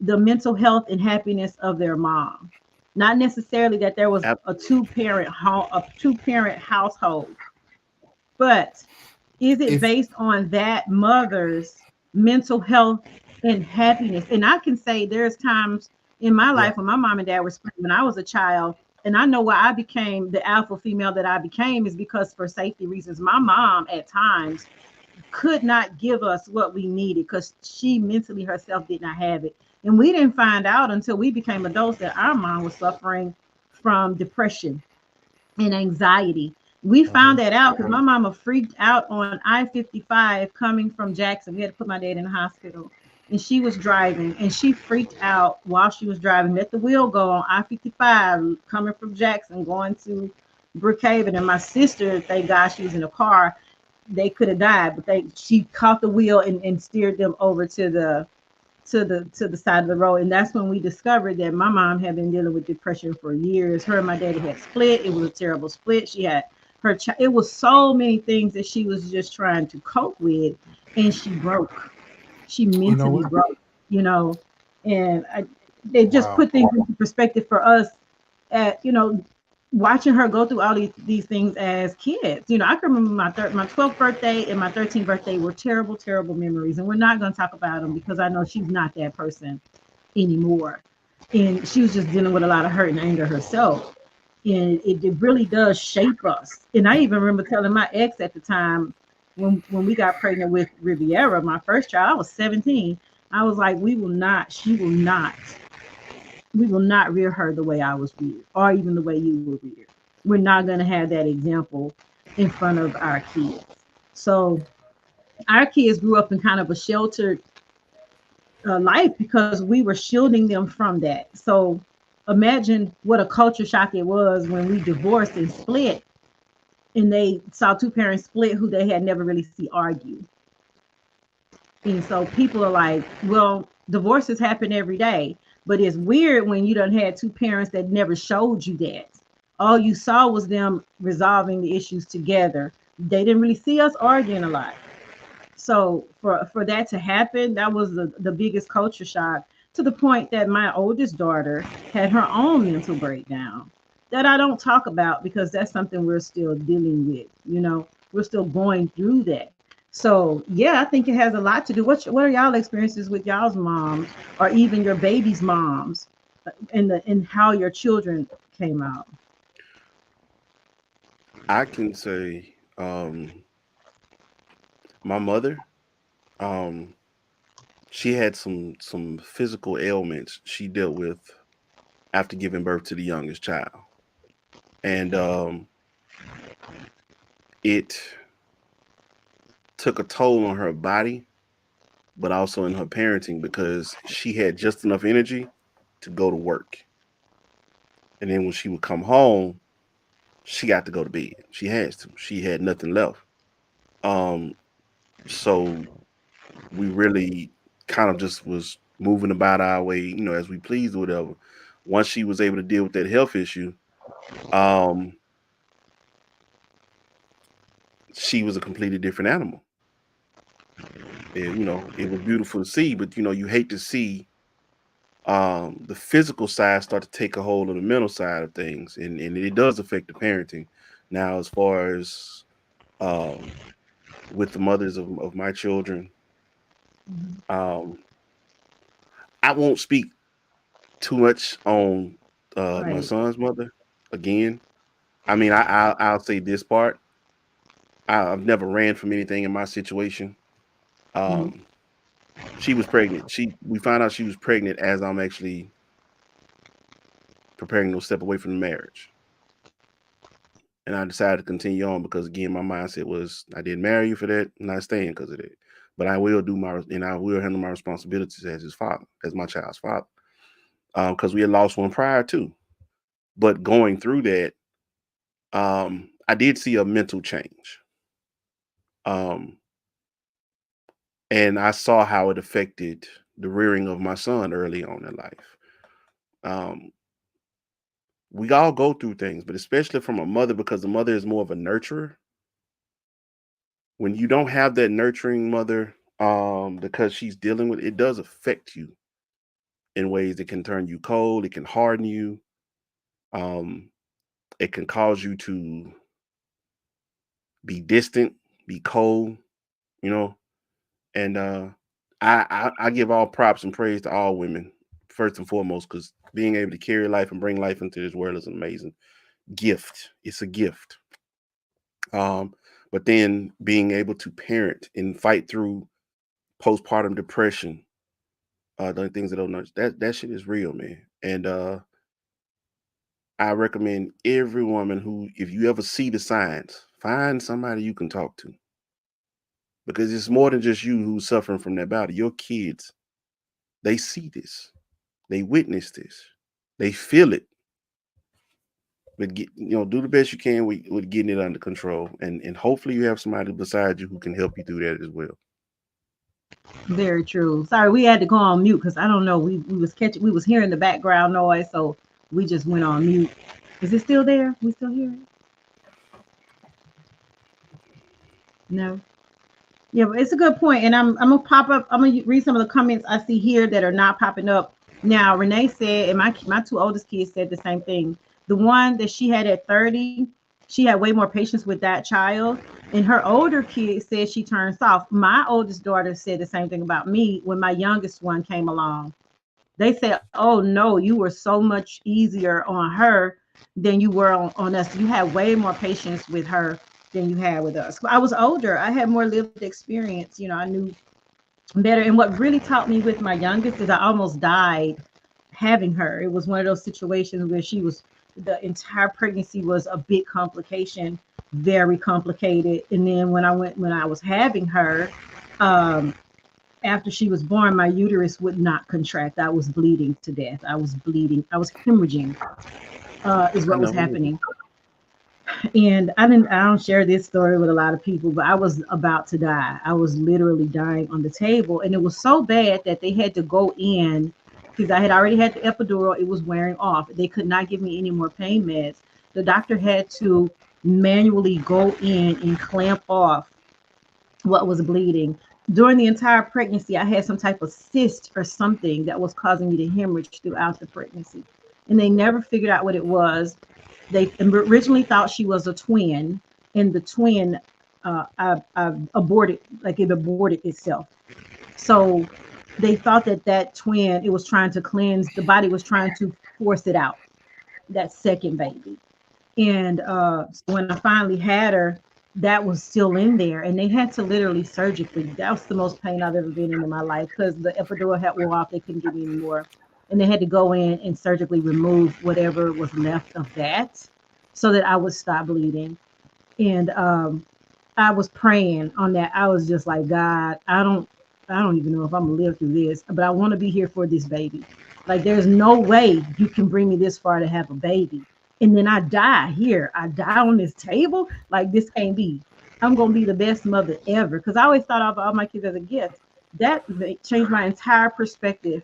A: the mental health and happiness of their mom? Not necessarily that there was
E: Ab-
A: a two-parent household, but is it
B: If
A: based on that mother's mental health and happiness? And I can say there's times in my
B: yeah,
A: life when my mom and dad were split when I was a child, and I know why I became the alpha female that I became is because for safety reasons. My mom at times could not give us what we needed because she mentally herself did not have it. And we didn't find out until we became adults that our mom was suffering from depression and anxiety. We found that out because my mama freaked out on I-55 coming from Jackson. We had to put my dad in the hospital. And she was driving and she freaked out while she was driving. Let the wheel go on I-55 coming from Jackson going to Brookhaven. And my sister, thank God she was in a car. They could have died, but she caught the wheel and steered them over to the side of the road. And that's when we discovered that my mom had been dealing with depression for years. Her and my daddy had split. It was a terrible split. She had it was so many things that she was just trying to cope with, and she broke. She
B: you know
A: mentally
B: what?
A: broke, you know. And they just
B: Wow.
A: put things into perspective for us at, watching her go through all these things as kids. I can remember my 12th birthday and my 13th birthday were terrible, terrible memories. And we're not going to talk about them because I know she's not that person anymore. And she was just dealing with a lot of hurt and anger herself. And it really does shape us. And I even remember telling my ex at the time when we got pregnant with Riviera, my first child, I was 17. I was like, we will not rear her the way I was reared, or even the way you were reared. We're not going to have that example in front of our kids. So our kids grew up in kind of a sheltered life because we were shielding them from that. So imagine what a culture shock it was when we divorced and split, and they saw two parents split who they had never really see argue. And so people are like, well, divorces happen every day, but it's weird when you done had two parents that never showed you that. All you saw was them resolving the issues together. They didn't really see us arguing a lot. So for that to happen, that was the biggest culture shock, to the point that my oldest daughter had her own mental breakdown that I don't talk about because that's something we're still dealing with. We're still going through that. So yeah, I think it has a lot to do. What are y'all experiences with y'all's moms or even your baby's moms, and how your children came out?
E: I can say my mother, um, she had some physical ailments she dealt with after giving birth to the youngest child. And it took a toll on her body, but also in her parenting because she had just enough energy to go to work. And then when she would come home, she got to go to bed. She has to. She had nothing left. Um, so we really kind of just was moving about our way, you know, as we pleased or whatever. Once she was able to deal with that health issue, she was a completely different animal. And, you know, it was beautiful to see, but you know, you hate to see the physical side start to take a hold of the mental side of things, and it does affect the parenting. Now, as far as with the mothers of my children, um, I won't speak too much on my
A: Right.
E: son's mother. Again, I mean, I'll say this part: I've never ran from anything in my situation.
A: Mm-hmm.
E: Um, she was pregnant. We found out she was pregnant as I'm actually preparing to step away from the marriage. And I decided to continue on because again, my mindset was I didn't marry you for that, I'm not staying because of that. But I will I will handle my responsibilities as his father, as my child's father. Because we had lost one prior to. But going through that, I did see a mental change. Um, and I saw how it affected the rearing of my son early on in life. Um, we all go through things, but especially from a mother, because the mother is more of a nurturer. When you don't have that nurturing mother, because she's dealing with it, does affect you in ways that can turn you cold, it can harden you, um, it can cause you to be distant, be cold, you know. And I give all props and praise to all women, first and foremost, because being able to carry life and bring life into this world is an amazing gift. It's a gift. Um, but then being able to parent and fight through postpartum depression, the things that don't know that shit is real, man. And I recommend every woman who, if you ever see the signs, find somebody you can talk to, because it's more than just you who's suffering from that battle. Your kids, they see this, they witness this, they feel it. But do the best you can with getting it under control, and hopefully you have somebody beside you who can help you through that as well.
A: Very true. Sorry, we had to go on mute because I don't know. We was hearing the background noise, so we just went on mute. Is it still there? We still hear it? No. Yeah, but it's a good point, and I'm gonna pop up. I'm gonna read some of the comments I see here that are not popping up now. Renee said, and my two oldest kids said the same thing. The one that she had at 30, she had way more patience with that child, and her older kid said she turned soft. My oldest daughter said the same thing about me when my youngest one came along. They said, "Oh no, you were so much easier on her than you were on us. You had way more patience with her than you had with us." I was older. I had more lived experience. You know, I knew better. And what really taught me with my youngest is I almost died having her. It was one of those situations where the entire pregnancy was a big complication, very complicated. And then when I was having her, um, after she was born, my uterus would not contract. I was bleeding to death. I was bleeding. I was hemorrhaging, is
E: I
A: what was
E: know.
A: happening. And I don't share this story with a lot of people, but I was about to die. I was literally dying on the table. And it was so bad that they had to go in because I had already had the epidural. It was wearing off. They could not give me any more pain meds. The doctor had to manually go in and clamp off what was bleeding. During the entire pregnancy, I had some type of cyst or something that was causing me to hemorrhage throughout the pregnancy. And they never figured out what it was. They originally thought she was a twin, and the twin aborted, like it aborted itself. So they thought that twin, it was trying to cleanse, the body was trying to force it out, that second baby. And so when I finally had her, that was still in there, and they had to literally surgically. That was the most pain I've ever been in my life because the epidural had wore off. They couldn't give me any more, and they had to go in and surgically remove whatever was left of that, so that I would stop bleeding. And I was praying on that. I was just like, God, I don't even know if I'm gonna live through this, but I want to be here for this baby. Like, there's no way you can bring me this far to have a baby, and then I die here. I die on this table. Like, this can't be. I'm gonna be the best mother ever because I always thought of all my kids as a gift. that changed my entire perspective,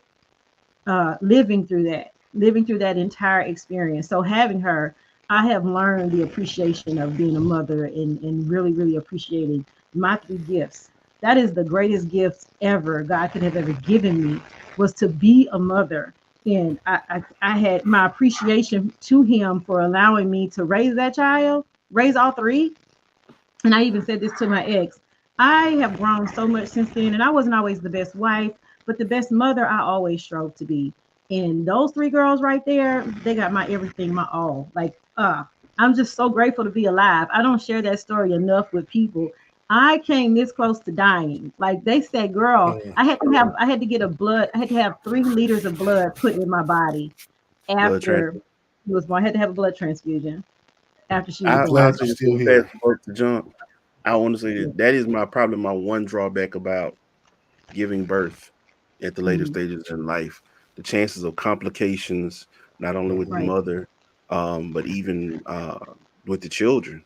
A: living through that entire experience. So having her, I have learned the appreciation of being a mother, and really, really appreciating my three gifts. That is the greatest gift ever God could have ever given me, was to be a mother. And I had my appreciation to him for allowing me to raise that child, raise all three. And I even said this to my ex. I have grown so much since then, and I wasn't always the best wife, but the best mother I always strove to be. And those three girls right there, they got my everything, my all. Like, I'm just so grateful to be alive. I don't share that story enough with people. I came this close to dying. Like they said, girl, I had to get a blood, I had to have 3 liters of blood put in my body
E: Blood
A: after
E: transfusion.
A: she was born. I had to have a blood transfusion after she was
B: I'm
A: born.
E: I'll
B: glad
E: say
B: you're
E: this
B: still
E: real fast
B: here.
E: before to jump. I want to say that is my probably my one drawback about giving birth at the later
A: Mhm.
E: stages in life. The chances of complications, not only with the
A: Right.
E: mother, but even with the children.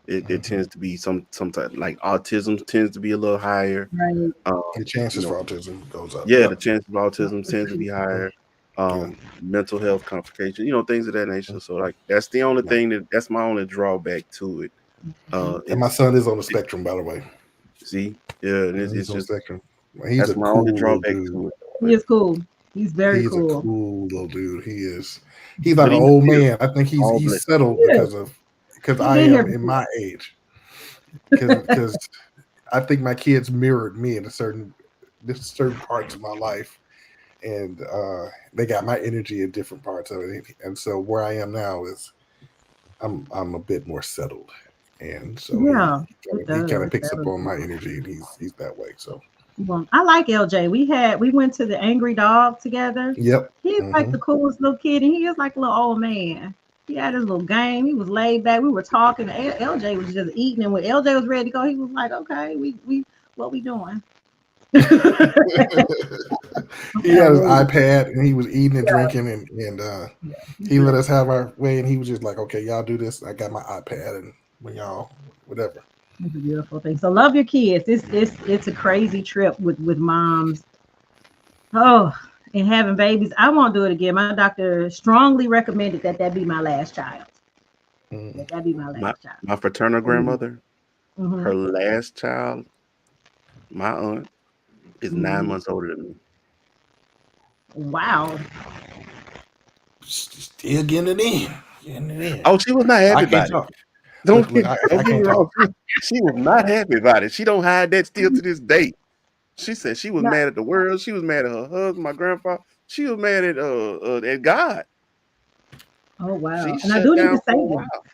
E: It
B: Mhm.
E: tends to be sometimes like autism tends to be a little higher.
A: Right.
E: Um,
B: The
E: you
B: chances
E: know,
B: for autism goes up.
E: yeah, the
B: Yep.
E: chance of autism tends to be higher.
B: Yeah.
E: Mental health complications, things of that nature.
B: Mhm.
E: So like that's the only
B: Yeah.
E: thing that's my only drawback to it.
B: And my
E: It's
B: son is on the spectrum, by the way.
E: see, yeah, and
B: He's
E: it's
B: on the
E: just
B: spectrum. He's
E: that's
B: a
E: my only
B: cool little
E: drawback
B: dude.
E: to it.
A: He is cool. He's very
B: He's a
A: cool.
B: cool little dude. He is. He's like
E: But
B: an
E: even
B: old
E: still,
B: man. I think he's
E: all
B: he's
E: blessed.
B: settled
A: Yeah,
B: because
A: he's
B: I
A: been here
B: am in
A: before.
B: my age. Because I think my kids mirrored me in this certain parts of my life, and they got my energy in different parts of it. And so where I am now is I'm a bit more settled, and so
A: Yeah, it
B: he kind
A: does.
B: of picks up
A: That'll
B: on my
A: do.
B: energy, and he's that way. So
A: Well, I like LJ. We went to the Angry Dog together.
B: yep.
A: He's like
B: Hmm.
A: the coolest little kid, and he is like a little old man. He had his little game. He was laid back. We were talking. LJ was just eating, and when LJ was ready to go, he was like, "Okay, we what we doing?"
B: He
A: Okay,
B: had his
A: what we doing?
B: iPad and he was eating and
A: Yeah,
B: drinking and
A: yeah. He's
B: he let
A: real
B: us
A: cool.
B: have our way and he was just like, okay, y'all do this. I got my iPad and when y'all whatever.
A: It's a beautiful thing. So love your kids. It's a crazy trip with moms. Oh, and having babies. I won't do it again. My doctor strongly recommended that be my last child.
B: Mm.
A: That be my
E: My
A: last child.
E: my fraternal grandmother,
A: Mm-hmm.
E: her last child, my aunt, is nine
A: Mm-hmm.
E: months older than me.
A: Wow.
B: Still getting it in. Getting it in.
E: Oh, she was not
B: I
E: happy
B: can't
E: about it.
B: talk. Look,
E: Don't
B: I
E: get me
B: can't
E: wrong.
B: talk.
E: She was not happy about it. She don't hide that still to this day. She said she was
A: Not,
E: mad at the world. She was mad at her husband, my grandfather. She was mad at God.
A: oh
E: She
A: wow. And I
E: shut
A: do need to
E: down
A: say
E: for a
A: this.
E: while.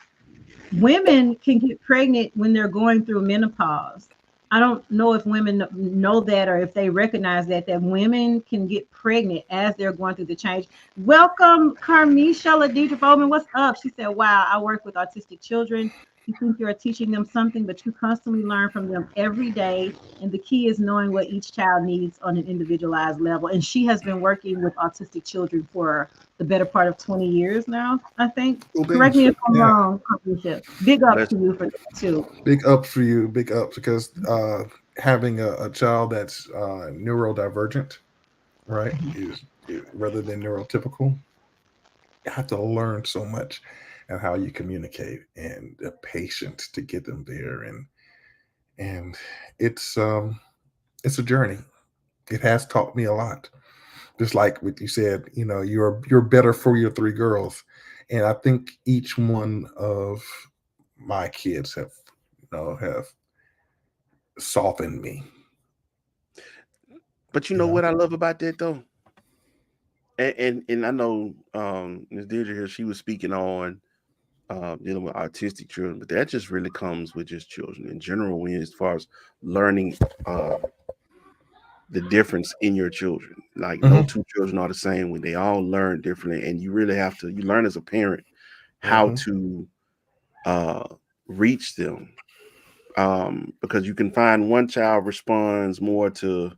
A: Women can get pregnant when they're going through menopause. I don't know if women know that or if they recognize that women can get pregnant as they're going through the change. Welcome, Carmisha Ladidra Bowman. What's up? She said, "Wow, I work with autistic children. You think you're teaching them something, but you constantly learn from them every day. And the key is knowing what each child needs on an individualized level." And she has been working with autistic children for the better part of 20 years now, I think.
B: Cool
A: Correct
B: beans.
A: me if I'm
B: Yeah.
A: wrong, Patricia. Big ups
E: Bless
A: to you for that too.
B: Big ups for you. Big ups because having a child that's neurodivergent, right, rather than neurotypical, you have to learn so much and how you communicate and the patience to get them there and it's a journey. It has taught me a lot. Just like what you said, you're better for your three girls, and I think each one of my kids have softened me.
E: But you
B: You
E: know
B: know.
E: what I love about that though? And I know Ms. Deirdre here, she was speaking on dealing with autistic children, but that just really comes with just children in general when as far as learning uh the difference in your children. Like no
B: Hmm.
E: two children are the same when they all learn differently, and you really have to you learn as a parent how
B: Hmm.
E: to uh reach them. Because you can find one child responds more to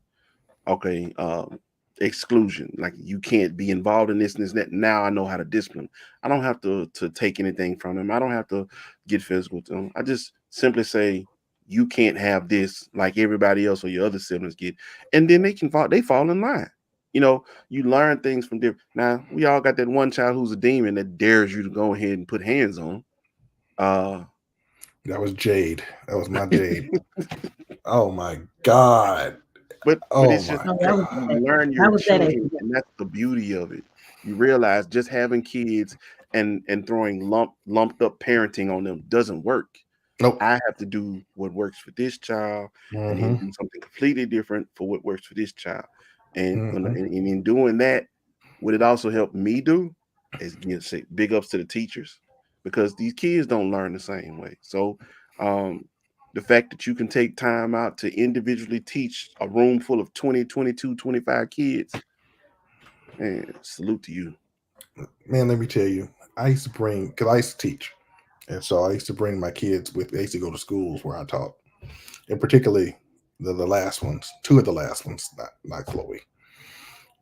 E: okay, exclusion. Like you can't be involved in this and this and that. Now I know how to discipline. I don't have to take anything from them. I don't have to get physical to them. I just simply say you can't have this like everybody else or your other siblings get, and then they fall in line. You know, you learn things from different. Now we all got that one child who's a demon that dares you to go ahead and put hands on.
B: That was Jade. That was my Jade. Oh my God.
E: But
B: Oh
E: it's just
B: my
E: you learn your children, and that's the beauty of it. You realize just having kids and throwing lumped up parenting on them doesn't work.
B: Nope.
E: I have to do what works for this child, and then do something completely different for what works for this child. And, and in doing that, what it also helped me do is say big ups to the teachers, because these kids don't learn the same way. So the fact that you can take time out to individually teach a room full of 20, 22, 25 kids, man, salute to you.
B: Man, let me tell you, I used to teach. And so I used to bring my kids they used to go to schools where I taught. And particularly the last ones, two of the last ones, not Chloe.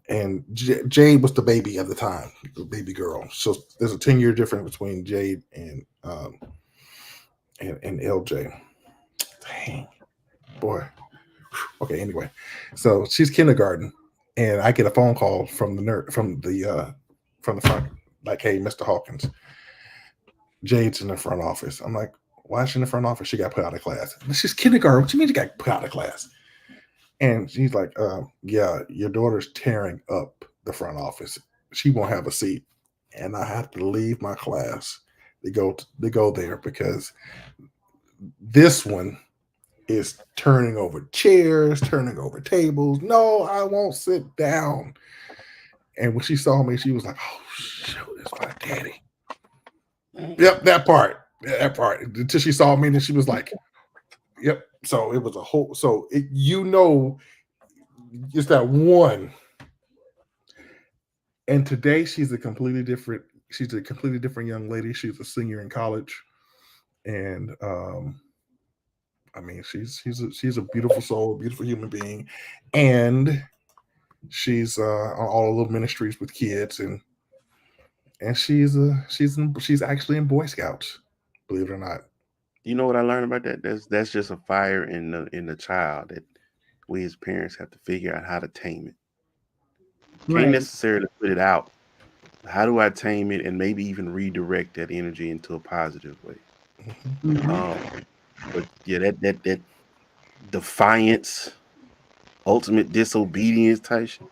B: And Jade was the baby at the time, the baby girl. So there's a 10-year difference between Jade and LJ. Dang, boy. Okay, anyway. So she's kindergarten, and I get a phone call from the nurse from the front, like, "Hey, Mr. Hawkins, Jade's in the front office." I'm like, "Why is she in the front office? She got put out of class." She's kindergarten. What do you mean she got put out of class? And she's like, "Yeah, your daughter's tearing up the front office. She won't have a seat." And I have to leave my class to go there, because this one is turning over chairs, turning over tables. "No, I won't sit down." And when she saw me, she was like, "Oh, shoot, it's my daddy." Yep, that part. Until she saw me, and then she was like, "Yep." So it was a whole. So it's that one. And today she's a completely different young lady. She's a senior in college, and I mean, she's a beautiful soul, a beautiful human being, and she's on all the little ministries with kids, and she's actually in Boy Scouts, believe it or not.
E: You know what I learned about that? That's just a fire in the child that we as parents have to figure out how to tame it. Can't necessarily put it out. How do I tame it and maybe even redirect that energy into a positive way? But yeah, that defiance, ultimate disobedience type shit.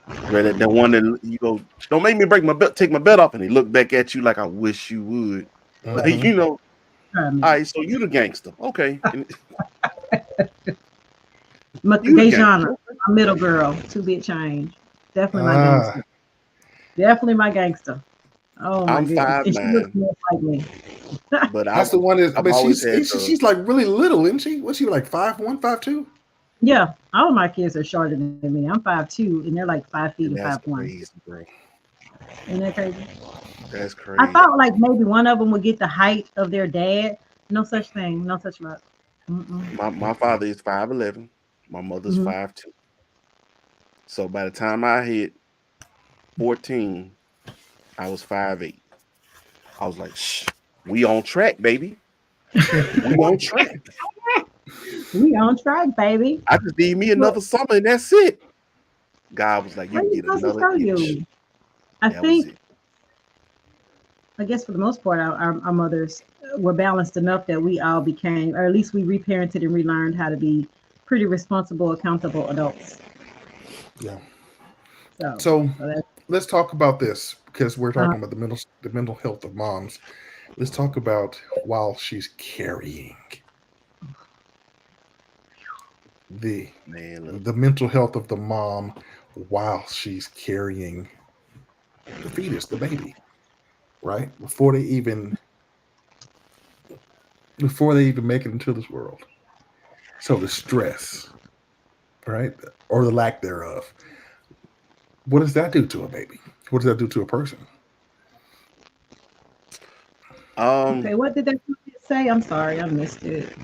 E: Right, that one that you go, "Don't make me break my belt, take my belt off," and he look back at you like, "I wish you would." Like, you know, all right, so you the gangster, okay?
A: Gayjana, my middle girl, 2-bit change, definitely my gangster. Definitely my gangster. Oh my goodness, and she looks more like me.
E: But
B: that's the one she's like really little, isn't she? What's she, like 5'1", 5'2"?
A: Yeah, all of my kids are shorter than me. I'm 5'2", and they're like 5 feet and 5'1".
E: Crazy, bro.
A: Isn't that crazy?
E: That's crazy.
A: I thought like maybe one of them would get the height of their dad. No such thing. No such luck.
E: My father is 5'11". My mother's 5'2". So by the time I hit 14, I was 5'8". I was like, "Shh, we on track, baby. We on track.
A: We on track, baby.
E: I just need me another summer, and that's it." God was like, "You can get another inch."
A: I think, I guess for the most part, our mothers were balanced enough that we all became, or at least we reparented and relearned how to be pretty responsible, accountable adults.
B: Yeah. So let's talk about this, because we're talking about the mental health of moms. Let's talk about while she's carrying. The mental health of the mom while she's carrying the fetus, the baby, right? Before they even make it into this world. So the stress, right? Or the lack thereof. What does that do to a baby? What does that do to a person?
A: Okay, what did that say? I'm sorry, I missed it.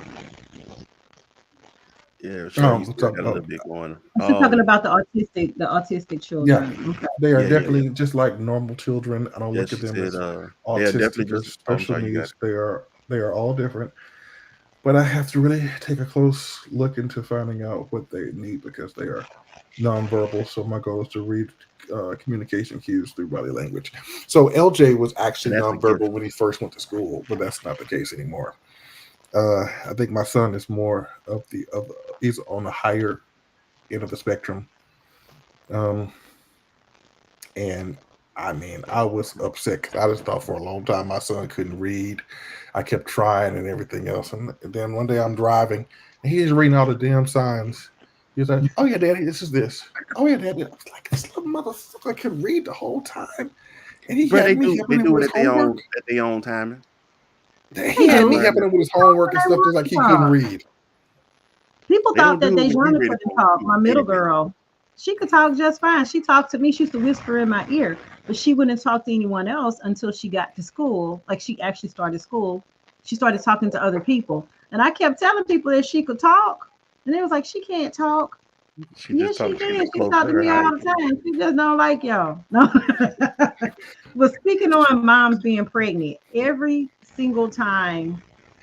E: Yeah, sure. He's got a little bit going.
A: Talking about the autistic children.
B: Yeah, okay. They are definitely just like normal children. I don't look at them as autistic or special needs. They are all different. but I have to really take a close look into finding out what they need because they are nonverbal. So my goal is to read communication cues through body language. So LJ was actually
E: And that's a gift.
B: nonverbal when he first went to school, but that's not the case anymore. I think my son is more of he's on the higher end of the spectrum. Um, and I mean, I was upset because I just thought for a long time my son couldn't read. I kept trying and everything else. And then one day I'm driving and he's reading all the damn signs. He's like, "Oh yeah, Daddy, this is this. Oh yeah, Daddy." I was like, "This little motherfucker can read the whole time." And he
E: Bro,
B: had
E: they
B: me
E: do
B: helping him
E: it
B: with
E: at
B: his homework.
E: their own timing.
B: He had me
E: do.
B: helping him with his homework and stuff just like he couldn't read.
A: People
E: They
A: thought
E: don't
A: that
E: do it when you
A: Dejana
E: ready
A: couldn't
E: for
A: talk.
E: it.
A: My middle girl, she could talk just fine. She talked to me. She used to whisper in my ear, but she wouldn't talk to anyone else until she got to school. Like she actually started school. She started talking to other people, and I kept telling people that she could talk, and they was like, "She can't talk."
E: She
A: Yes,
E: just
A: she
E: talking shit
A: can.
E: to
A: She
E: close
A: talk
E: to
A: to
E: her
A: me all
E: height.
A: the time. She just don't like y'all. No. But speaking on moms being pregnant, every single time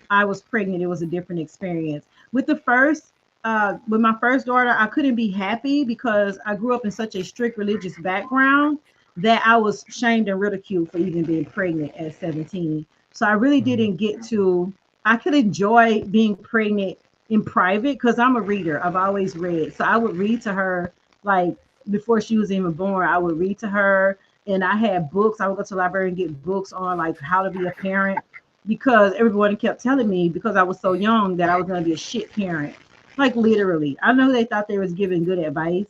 A: I was pregnant, it was a different experience. With my first daughter, I couldn't be happy because I grew up in such a strict religious background that I was shamed and ridiculed for even being pregnant at 17. So I really didn't get to. I could enjoy being pregnant in private because I'm a reader. I've always read, so I would read to her like before she was even born. I would read to her, and I had books. I would go to the library and get books on like how to be a parent because everyone kept telling me because I was so young that I was going to be a shit parent. Like literally, I know they thought they was giving good advice,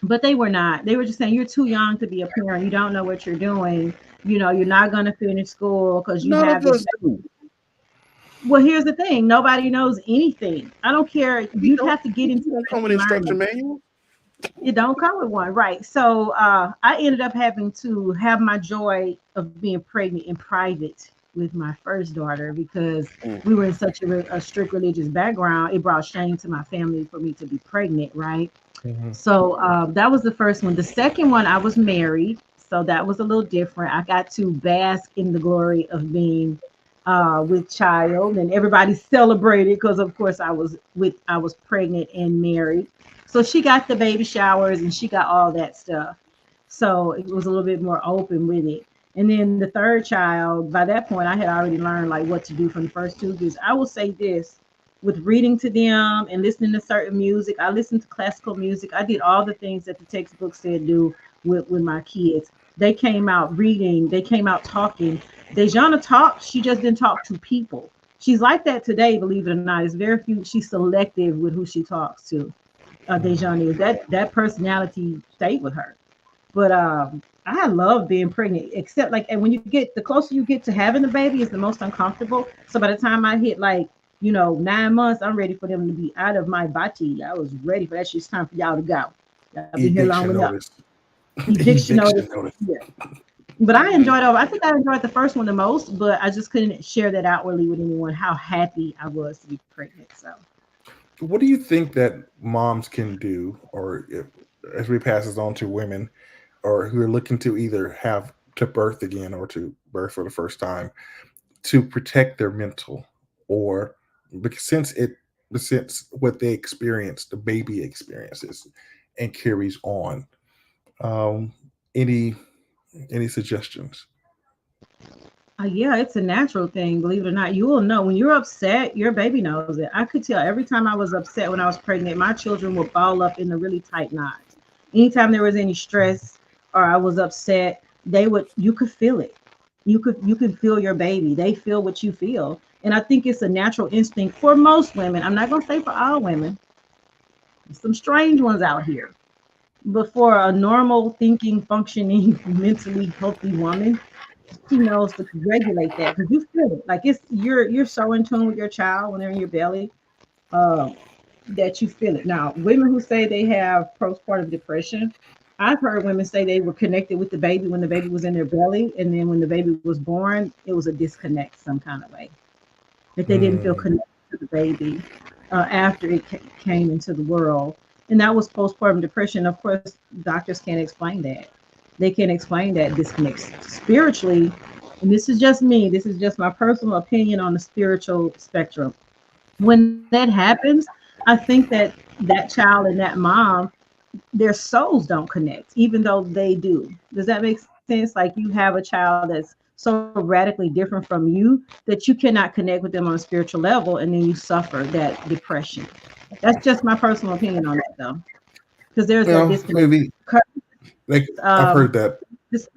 A: but they were not. They were just saying you're too young to be a parent. You don't know what you're doing. You know, you're not going to finish school because you
E: None
A: have
E: of
A: this.
E: us do.
A: Well, here's the thing. Nobody knows anything. I don't care.
E: We
A: You'd
E: don't.
A: have to get into
E: We don't
A: it
E: come with
A: and learn
E: instruction
A: it.
E: manual.
A: It don't come with one, right? So I ended up having to have my joy of being pregnant in private with my first daughter because
E: Mm.
A: we were in such a strict religious background. It brought shame to my family for me to be pregnant, right?
B: Mhm.
A: So that was the first one. The second one, I was married, so that was a little different. I got to bask in the glory of being with child, and everybody celebrated because, of course, I was pregnant and married. So she got the baby showers and she got all that stuff. So it was a little bit more open with it. And then the third child, by that point, I had already learned like what to do from the first two kids. I will say this with reading to them and listening to certain music. I listened to classical music. I did all the things that the textbook said do with my kids. They came out reading, they came out talking. Dejana talked, she just didn't talk to people. She's like that today, believe it or not. It's very few, she's selective with who she talks to. Dejana is that personality stayed with her. But I love being pregnant, except like and when you get the closer you get to having the baby, it's the most uncomfortable. So by the time I hit like 9 months, I'm ready for them to be out of my body. I was ready for that. It's time for y'all to go. Y'all been here long
B: Eviction
A: enough.
B: notice.
A: Eviction notice.
B: Eviction notice.
A: Yeah. But I enjoyed it. I think I enjoyed the first one the most, but I just couldn't share that outwardly with anyone how happy I was to be pregnant. So
B: What do you think that moms can do, or as we pass this on to women, or who are looking to either have to birth again or to birth for the first time, to protect their mental, or because since what they experience, the baby experiences, and carries on. Um, any suggestions?
A: yeah, it's a natural thing, believe it or not. You will know when you're upset, your baby knows it. I could tell every time I was upset when I was pregnant, my children would ball up in a really tight knot. Anytime there was any stress or I was upset, you could feel it. You could feel your baby. They feel what you feel. And I think it's a natural instinct for most women. I'm not gonna say for all women. There's some strange ones out here. But for a normal thinking, functioning, mentally healthy woman, she knows to regulate that because you feel it. Like you're so in tune with your child when they're in your belly, uh, that you feel it. Now, women who say they have postpartum depression, I've heard women say they were connected with the baby when the baby was in their belly, and then when the baby was born, it was a disconnect some kind of way. That they didn't feel
B: Mm,
A: connected to the baby after it came into the world, and that was postpartum depression. Of course, doctors can't explain that. They can't explain that disconnect spiritually. And this is just me. This is just my personal opinion on the spiritual spectrum. when that happens, I think that that child and that mom, their souls don't connect, even though they do. Does that make sense? Like you have a child that's so radically different from you that you cannot connect with them on a spiritual level, and then you suffer that depression. That's just my personal opinion on that, though, because there's that
B: Well,
A: disconnect.
B: maybe like I've
A: Um,
B: heard that.
A: just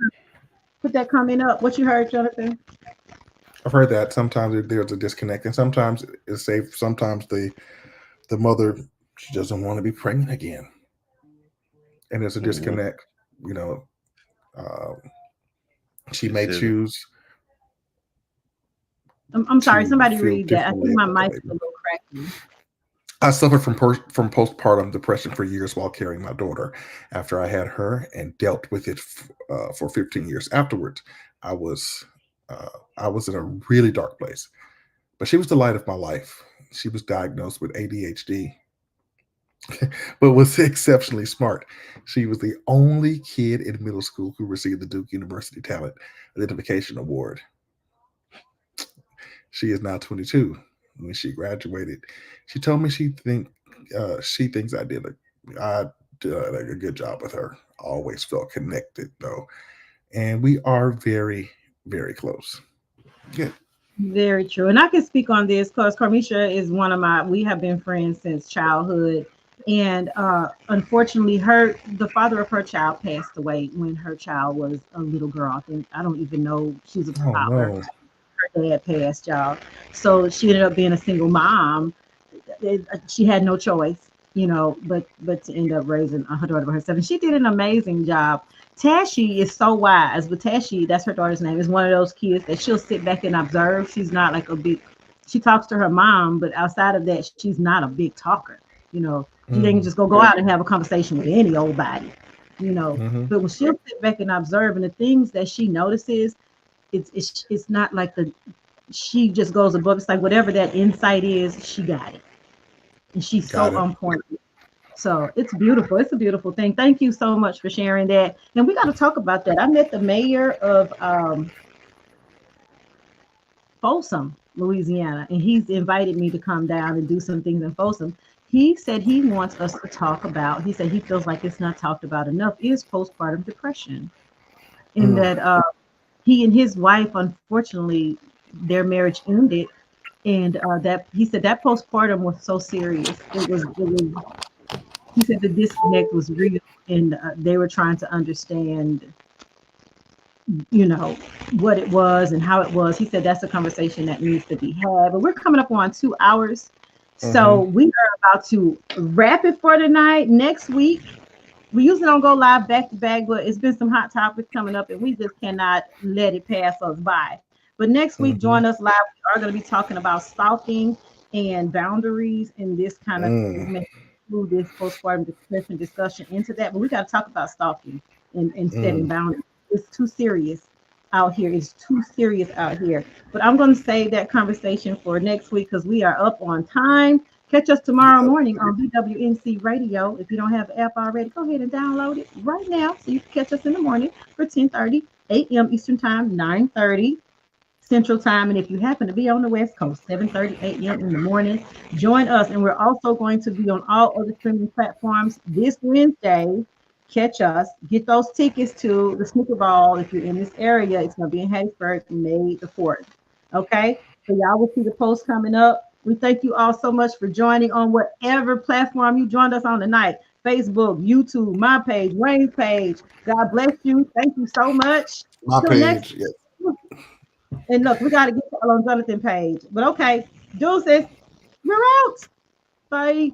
A: put that comment up. What you heard, Jonathan?
B: I've heard that sometimes there's a disconnect, and sometimes it's safe. Sometimes the mother, she doesn't want to be pregnant again, and there's a
E: Mhm.
B: disconnect. You know, uh, she may
E: Decision.
B: choose
A: I'm sorry.
B: to
A: Somebody
B: feel
A: read that. I
B: differently
A: think my
B: about the
A: mic's a
B: baby.
A: little cracky.
B: I suffered from postpartum depression for years while carrying my daughter. After I had her and dealt with it for 15 years afterwards, I was uh, I was in a really dark place. But she was the light of my life. She was diagnosed with ADHD, but was exceptionally smart. She was the only kid in middle school who received the Duke University Talent Identification Award. She is now 22. When she graduated, she told me she thinks I did a good job with her. Always felt connected though, and we are very very close. Good.
A: Very true. And I can speak on this because Carmisha is one of my, we have been friends since childhood. And unfortunately, the father of her child passed away when her child was a little girl. I think, I don't even know, she was a
B: Oh
A: toddler.
B: no.
A: Her dad passed, y'all. So she ended up being a single mom. She had no choice, but to end up raising her daughter by herself. And she did an amazing job. Tashi is so wise, but Tashi, that's her daughter's name, is one of those kids that she'll sit back and observe. She's not like a big, she talks to her mom, but outside of that, she's not a big talker. You know, she didn't
B: Mm,
A: just go out and have a conversation with any old body,
B: hmm.
A: But when she'll sit back and observe, and the things that she notices, it's not like she just goes above. It's like whatever that insight is, she got it, and she's so
B: Got it.
A: on point. So it's beautiful. It's a beautiful thing. Thank you so much for sharing that. And we got to talk about that. I met the mayor of Folsom, Louisiana, and he's invited me to come down and do some things in Folsom. He said he wants us to talk about. He said he feels like it's not talked about enough. Is postpartum depression, in
B: Mm,
A: that he and his wife, unfortunately, their marriage ended, and that he said that postpartum was so serious. It was. He said the disconnect was real, and they were trying to understand, you know, what it was and how it was. He said that's a conversation that needs to be had. But we're coming up on 2 hours, so
B: hmm.
A: we are about to wrap it for tonight. Next week, we usually don't go live back to back, but it's been some hot topics coming up, and we just cannot let it pass us by. But next week,
B: Hmm.
A: join us live. We are going to be talking about stalking and boundaries, and this kind of
B: Mm,
A: move this postpartum depression discussion into that. But we got to talk about stalking and setting
B: mm.
A: boundaries. It's too serious out here. It's too serious out here. But I'm going to save that conversation for next week because we are up on time. Catch us tomorrow
B: Yep.
A: morning on BWNC Radio. If you don't have the app already, go ahead and download it right now so you can catch us in the morning for 10:30 a.m. Eastern Time, 9:30 Central Time. And if you happen to be on the West Coast, 7:30 a.m. in the morning, join us. And we're also going to be on all other streaming platforms this Wednesday. Catch us. Get those tickets to the Sneaker Ball if you're in this area. It's going to be in Hattiesburg, May the 4th. Okay? So y'all will see the post coming up. We thank you all so much for joining on whatever platform you joined us on tonight. Facebook, YouTube, my page, Wayne's page. God bless you. Thank you so much.
B: My
A: Till next.
B: page. Yes.
A: And look, we got to get on Jonathan page. But okay, deuces, we're out. Bye.